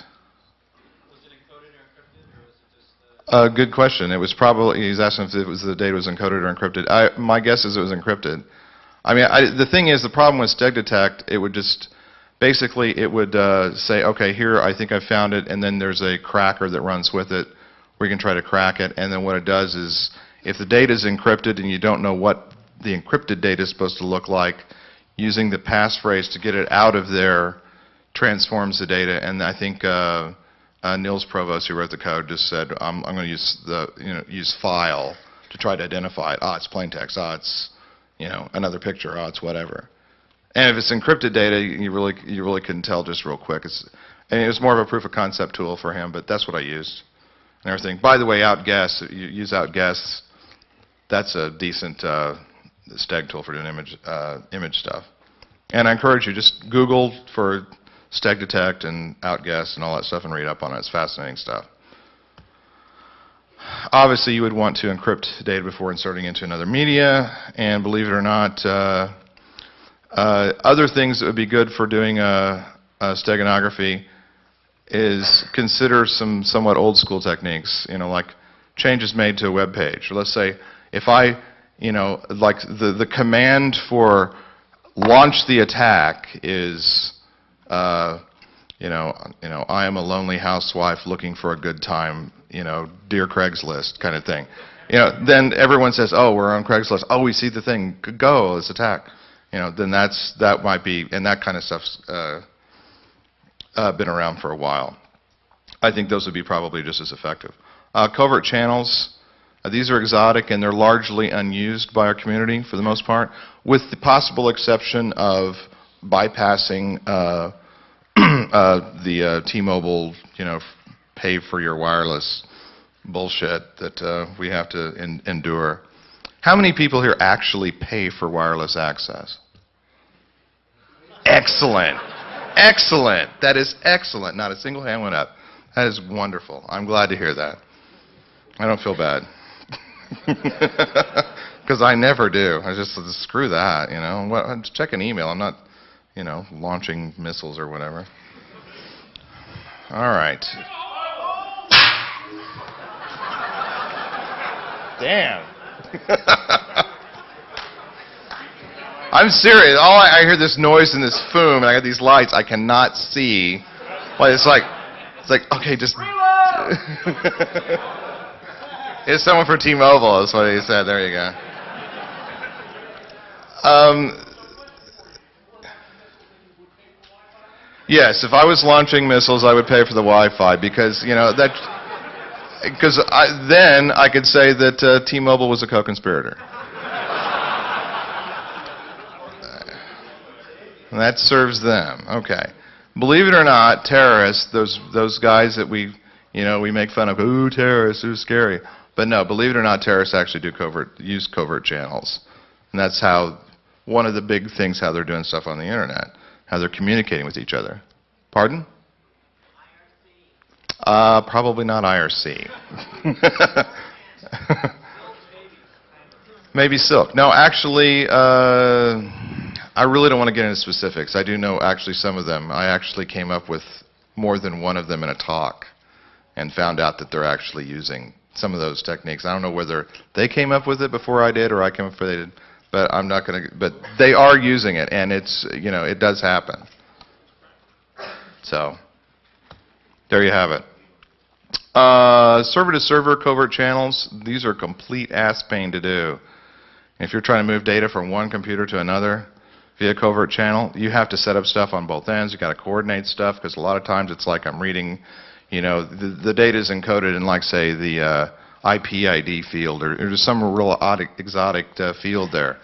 Was it encoded or encrypted, or was it just... Good question. It was probably, he's asking if the data was encoded or encrypted. My guess is it was encrypted. The thing is, the problem with steg detect, it would just, basically it would say, okay, here I think I found it, and then there's a cracker that runs with it where you can try to crack it, and then what it does is, if the data is encrypted and you don't know what the encrypted data is supposed to look like, using the passphrase to get it out of there transforms the data. And I think Niels Provost, who wrote the code, just said, I'm going to use use file to try to identify it. It's plain text. It's another picture. It's whatever. And if it's encrypted data, you really can tell just real quick. And it was more of a proof of concept tool for him, but that's what I used and everything. By the way, Outguess, you use Outguess. That's a decent steg tool for doing image stuff. And I encourage you, just Google for steg detect and Outguess and all that stuff and read up on it. It's fascinating stuff. Obviously, you would want to encrypt data before inserting into another media, and believe it or not, other things that would be good for doing steganography is consider some somewhat old school techniques, like changes made to a web page. Or let's say if I, like the command for launch the attack is, I am a lonely housewife looking for a good time, dear Craigslist kind of thing. Then everyone says, oh, we're on Craigslist. Oh, we see the thing. Go, let's attack. Then that might be, and that kind of stuff's been around for a while. I think those would be probably just as effective. Covert channels, these are exotic and they're largely unused by our community for the most part, with the possible exception of bypassing the T-Mobile, pay for your wireless bullshit that we have to endure. How many people here actually pay for wireless access? Excellent. Excellent. That is excellent. Not a single hand went up. That is wonderful. I'm glad to hear that. I don't feel bad. Because I never do. I just screw that, check an email. I'm not, launching missiles or whatever. All right. Damn. I'm serious. I hear this noise and this fume, and I got these lights. I cannot see. Well, it's like, okay, just. It's someone for T-Mobile. That's what he said. There you go. Yes, if I was launching missiles, I would pay for the Wi-Fi because then I could say that T-Mobile was a co-conspirator. And that serves them. Okay. Believe it or not, terrorists, those guys that we make fun of, ooh, terrorists, ooh, scary. But no, believe it or not, terrorists actually use covert channels. And that's one of the big things, how they're doing stuff on the internet, how they're communicating with each other. Pardon? Probably not IRC. Maybe Silk. No, actually, I really don't want to get into specifics. I do know actually some of them. I actually came up with more than one of them in a talk and found out that they're actually using some of those techniques. I don't know whether they came up with it before I did or I came up with it, but I'm not going to. But they are using it, and it's it does happen. So there you have it. Server-to-server covert channels. These are complete ass pain to do. If you're trying to move data from one computer to another via covert channel, you have to set up stuff on both ends. You got to coordinate stuff because a lot of times it's like I'm reading. The data is encoded in, like, say, the IP ID field or just some real exotic field there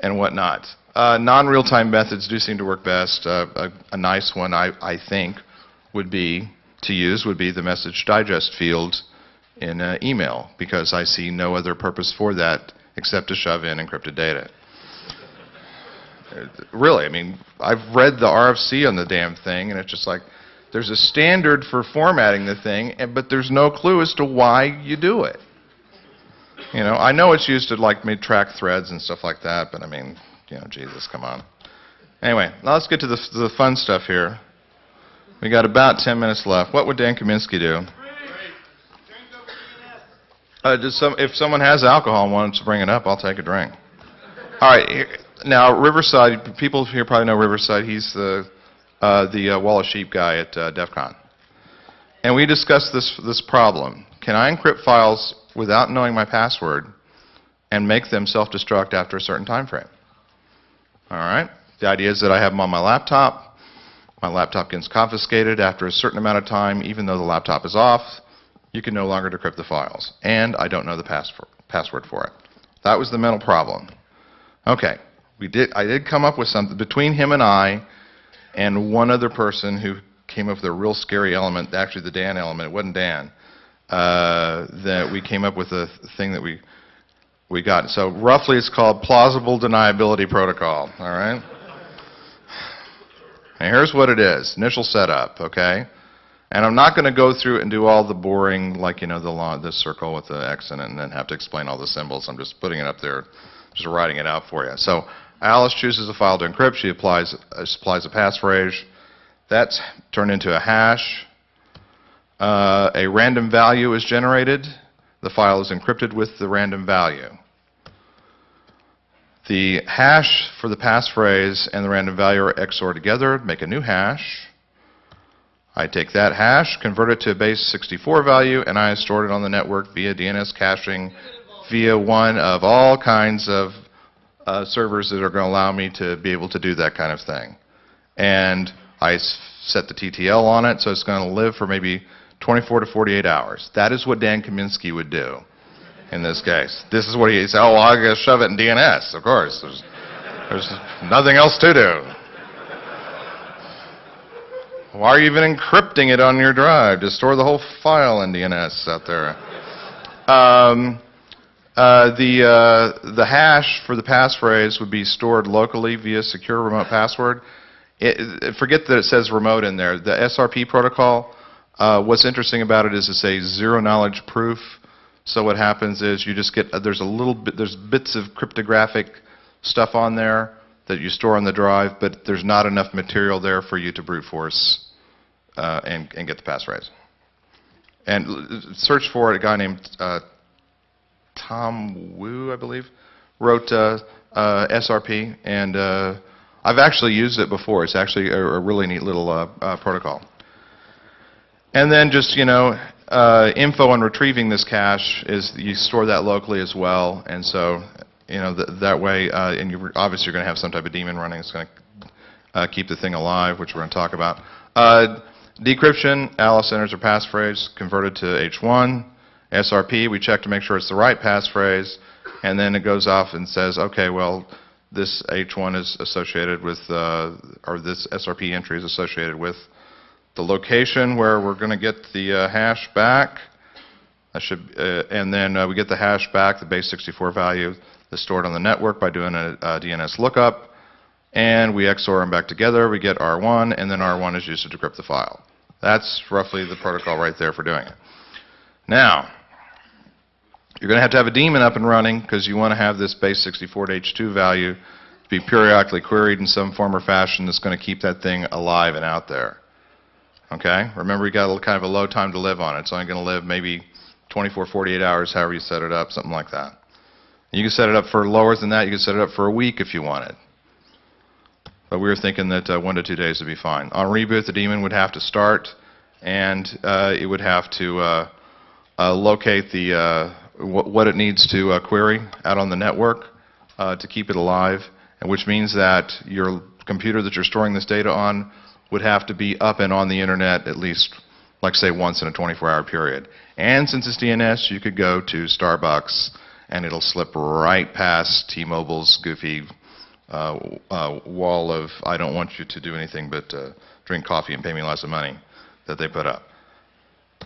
and whatnot. Non-real-time methods do seem to work best. A nice one, I think, would be the message digest field in email, because I see no other purpose for that except to shove in encrypted data. Really, I mean, I've read the RFC on the damn thing, and it's just like, there's a standard for formatting the thing, but there's no clue as to why you do it. I know it's used to track threads and stuff like that, but I mean, Jesus, come on. Anyway, now let's get to the fun stuff here. We got about 10 minutes left. What would Dan Kaminsky do? If someone has alcohol and wants to bring it up, I'll take a drink. All right, now Riverside. People here probably know Riverside. He's the Wall of Sheep guy at DEF CON. And we discussed this problem. Can I encrypt files without knowing my password and make them self-destruct after a certain time frame? All right. The idea is that I have them on my laptop. My laptop gets confiscated after a certain amount of time. Even though the laptop is off, you can no longer decrypt the files. And I don't know the password for it. That was the mental problem. Okay. I did come up with something between him and I and one other person who came up with a real scary element, actually the Dan element. It wasn't Dan. That we came up with a thing that we got. So roughly it's called plausible deniability protocol. All right? And here's what it is. Initial setup, okay? And I'm not going to go through it and do all the boring, like, this circle with the X in it and then have to explain all the symbols. I'm just putting it up there, just writing it out for you. So Alice chooses a file to encrypt. She supplies a passphrase. That's turned into a hash. A random value is generated. The file is encrypted with the random value. The hash for the passphrase and the random value are XOR together, make a new hash. I take that hash, convert it to a base 64 value, and I store it on the network via DNS caching via one of all kinds of servers that are going to allow me to be able to do that kind of thing. And I set the TTL on it, so it's going to live for maybe 24 to 48 hours. That is what Dan Kaminsky would do in this case. This is what he said, oh, well, I got to shove it in DNS, of course. There's nothing else to do. Why are you even encrypting it on your drive? Just store the whole file in DNS out there. The hash for the passphrase would be stored locally via secure remote password. Forget that it says remote in there. The SRP protocol, what's interesting about it is it's a zero knowledge proof. So what happens is you just get, there's bits of cryptographic stuff on there that you store on the drive, but there's not enough material there for you to brute force and get the passphrase. And search for it, a guy named Tom Wu, I believe, wrote SRP, and I've actually used it before. It's actually a really neat little protocol. And then just, info on retrieving this cache is you store that locally as well, and so, that way, and obviously you're going to have some type of daemon running that's going to keep the thing alive, which we're going to talk about. Decryption, Alice enters her passphrase, converted to H1. SRP, we check to make sure it's the right passphrase, and then it goes off and says, okay, well, this H1 is associated with, or this SRP entry is associated with the location where we're going to get the hash back. And then we get the hash back, the base 64 value that's stored on the network by doing a DNS lookup, and we XOR them back together. We get R1, and then R1 is used to decrypt the file. That's roughly the protocol right there for doing it. Now, you're going to have a daemon up and running because you want to have this base 64 to H2 value be periodically queried in some form or fashion that's going to keep that thing alive and out there. Okay? Remember, you got kind of a low time to live on it. It's only going to live maybe 24, 48 hours, however you set it up, something like that. You can set it up for lower than that. You can set it up for a week if you wanted. But we were thinking that 1 to 2 days would be fine. On reboot, the daemon would have to start, and it would have to locate what it needs to query out on the network to keep it alive, and which means that your computer that you're storing this data on would have to be up and on the internet at least, like say, once in a 24-hour period. And since it's DNS, you could go to Starbucks and it'll slip right past T-Mobile's goofy wall of I don't want you to do anything but drink coffee and pay me lots of money that they put up.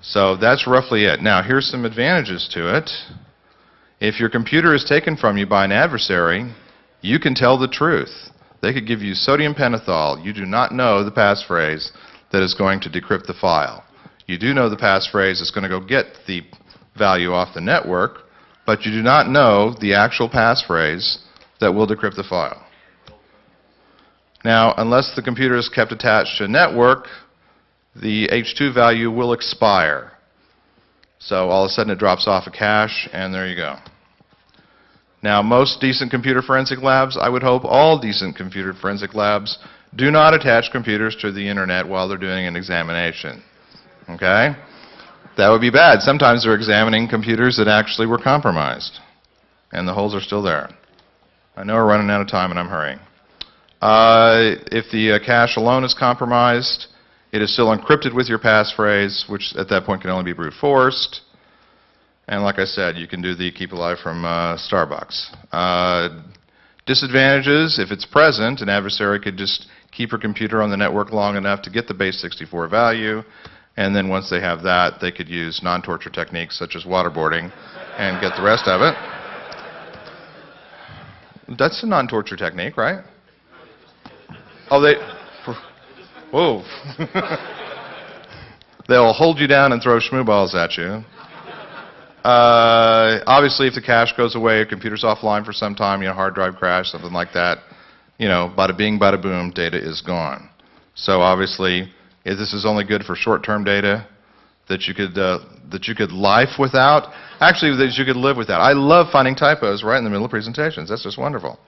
So that's roughly it. Now, here's some advantages to it. If your computer is taken from you by an adversary, you can tell the truth. They could give you sodium pentothal. You do not know the passphrase that is going to decrypt the file. You do know the passphrase that's going to go get the value off the network, but you do not know the actual passphrase that will decrypt the file. Now, unless the computer is kept attached to a network, the H2 value will expire. So all of a sudden it drops off a cache, and there you go. Now, most decent computer forensic labs, I would hope all decent computer forensic labs, do not attach computers to the internet while they're doing an examination. Okay? That would be bad. Sometimes they're examining computers that actually were compromised, and the holes are still there. I know we're running out of time, and I'm hurrying. If the cache alone is compromised, it is still encrypted with your passphrase, which at that point can only be brute forced. And like I said, you can do the keep alive from Starbucks. Disadvantages, if it's present, an adversary could just keep your computer on the network long enough to get the base 64 value, and then once they have that, they could use non-torture techniques such as waterboarding and get the rest of it. That's a non-torture technique, right? Oh, whoa. They'll hold you down and throw Shmooballs at you. Obviously, if the cache goes away, your computer's offline for some time, hard drive crash, something like that, bada bing, bada boom, data is gone. So obviously, if this is only good for short-term data that you could life without, actually that you could live without. I love finding typos right in the middle of presentations. That's just wonderful.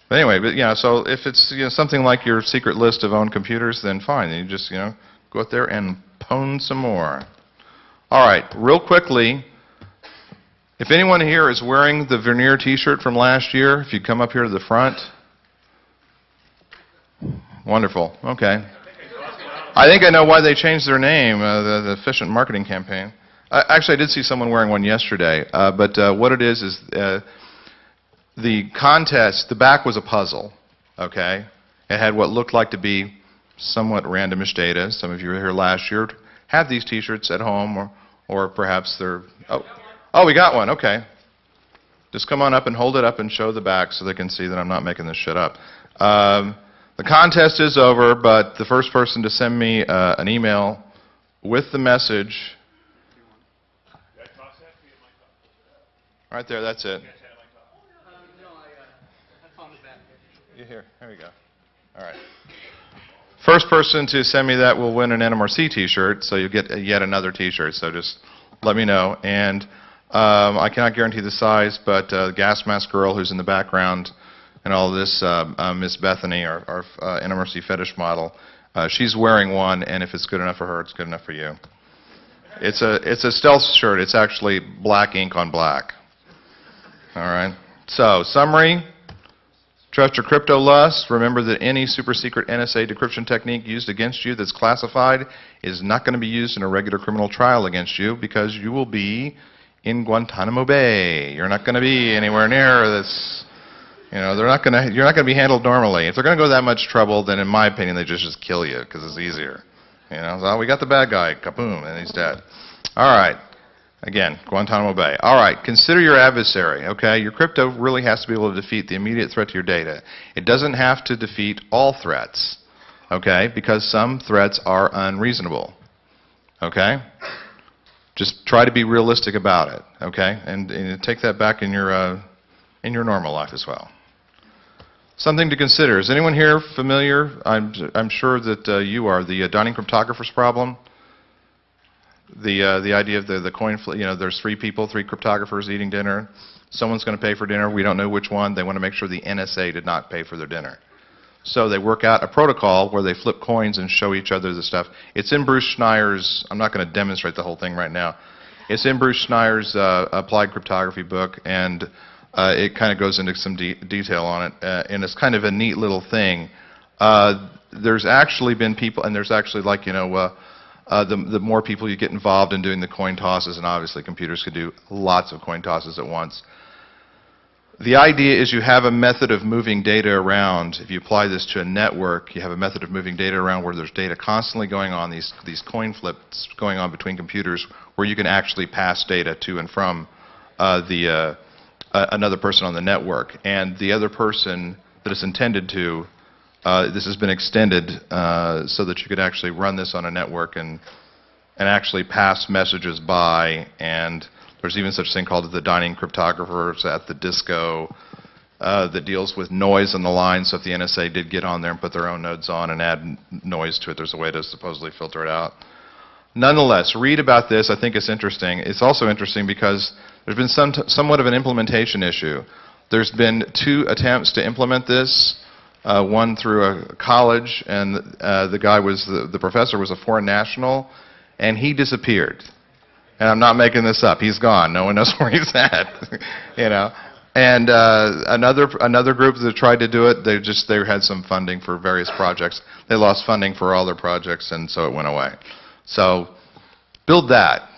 But anyway, so if it's something like your secret list of owned computers, then fine. You just go out there and pwn some more. All right, real quickly, if anyone here is wearing the Vernier T-shirt from last year, if you come up here to the front. Wonderful. Okay. I think I know why they changed their name, the efficient marketing campaign. Actually, I did see someone wearing one yesterday. But what it is the contest, the back was a puzzle. Okay? It had what looked like to be somewhat randomish data. Some of you were here last year have these T-shirts at home, or perhaps they're... Oh, we got one. Okay. Just come on up and hold it up and show the back so they can see that I'm not making this shit up. The contest is over, but the first person to send me an email with the message... Right there, that's it. You here? There you go. All right. First person to send me that will win an NMRC T-shirt, so you'll get yet another T-shirt. So just let me know. And I cannot guarantee the size, but the gas mask girl who's in the background and all of this, Miss Bethany, our NMRC fetish model, she's wearing one, and if it's good enough for her, it's good enough for you. It's a stealth shirt. It's actually black ink on black. All right. So summary. Trust your crypto lust. Remember that any super secret NSA decryption technique used against you that's classified is not going to be used in a regular criminal trial against you, because you will be in Guantanamo Bay. You're not going to be anywhere near this. You're not going to be handled normally. If they're going to go that much trouble, then in my opinion, they just kill you because it's easier. So we got the bad guy, kaboom, and he's dead. All right. Again, Guantanamo Bay. All right, consider your adversary, okay? Your crypto really has to be able to defeat the immediate threat to your data. It doesn't have to defeat all threats, okay? Because some threats are unreasonable, okay? Just try to be realistic about it, okay? And take that back in your normal life as well. Something to consider. Is anyone here familiar? I'm sure that you are. The dining cryptographer's problem. The idea of the coin flip, there's three cryptographers eating dinner. Someone's going to pay for dinner. We don't know which one. They want to make sure the NSA did not pay for their dinner. So they work out a protocol where they flip coins and show each other the stuff. It's in Bruce Schneier's, I'm not going to demonstrate the whole thing right now. It's in Bruce Schneier's Applied Cryptography book, and it kind of goes into some detail on it. And it's kind of a neat little thing. There's actually been people, and there's actually the more people you get involved in doing the coin tosses, and obviously computers could do lots of coin tosses at once. The idea is you have a method of moving data around. If you apply this to a network, you have a method of moving data around where there's data constantly going on, these coin flips going on between computers, where you can actually pass data to and from another person on the network. And the other person that it's intended to, this has been extended so that you could actually run this on a network and actually pass messages by. And there's even such a thing called the dining cryptographers at the disco that deals with noise on the line. So if the NSA did get on there and put their own nodes on and add noise to it, there's a way to supposedly filter it out. Nonetheless, read about this. I think it's interesting. It's also interesting because there's been somewhat of an implementation issue. There's been 2 attempts to implement this. One through a college, and the professor was a foreign national, and he disappeared. And I'm not making this up. He's gone. No one knows where he's at. And another group that tried to do it, they had some funding for various projects. They lost funding for all their projects, and so it went away. So build that.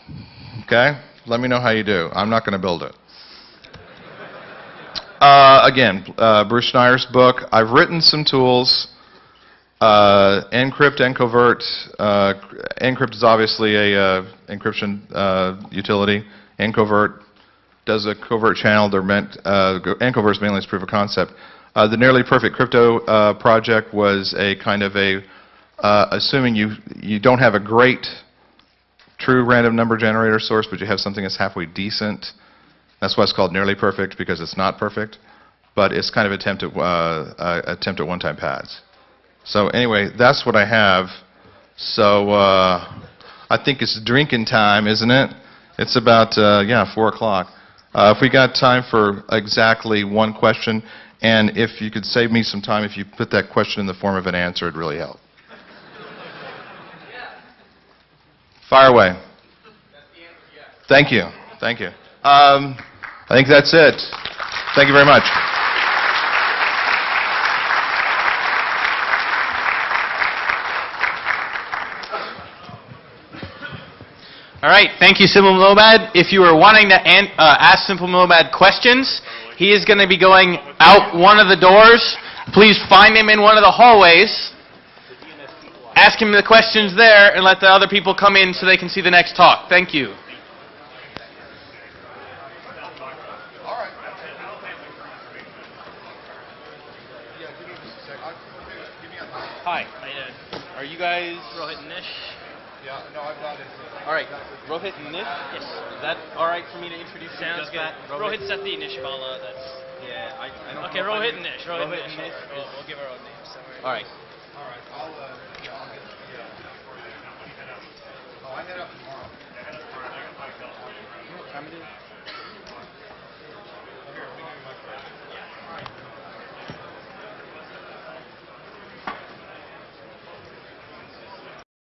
Okay? Let me know how you do. I'm not going to build it. Again, Bruce Schneier's book. I've written some tools. Encrypt and covert. Encrypt is obviously a encryption utility. Encovert does a covert channel. They're meant. Encovert is mainly proof of concept. The Nearly Perfect Crypto project was a kind of a assuming you don't have a great true random number generator source, but you have something that's halfway decent. That's why it's called Nearly Perfect, because it's not perfect, but it's kind of attempt at one-time pads. So anyway, that's what I have. So I think it's drinking time, isn't it? It's about 4 o'clock. If we got time for exactly one question, And if you could save me some time, if you put that question in the form of an answer, it'd really help. Fire away. Thank you. Thank you. I think that's it. Thank you very much. All right, thank you, Simple Nomad. If you are wanting to ask Simple Nomad questions, he is going to be going out one of the doors. Please find him in one of the hallways. Ask him the questions there, and let the other people come in so they can see the next talk. Thank you. Hi. Are you guys... Rohit and Nish. Yeah, no, I'm not into it. All right, Rohit and Nish? Yes. Is that all right for me to introduce you? Sounds Just good. that? Rohit Sathi, Nish Bala. That's. Yeah, I don't Okay, know if Rohit I'm- and Nish. Rohit and Nish. Nish We'll give our own names. Don't worry. All right. All right, I'll get, yeah. Oh, I head up tomorrow. What time it is?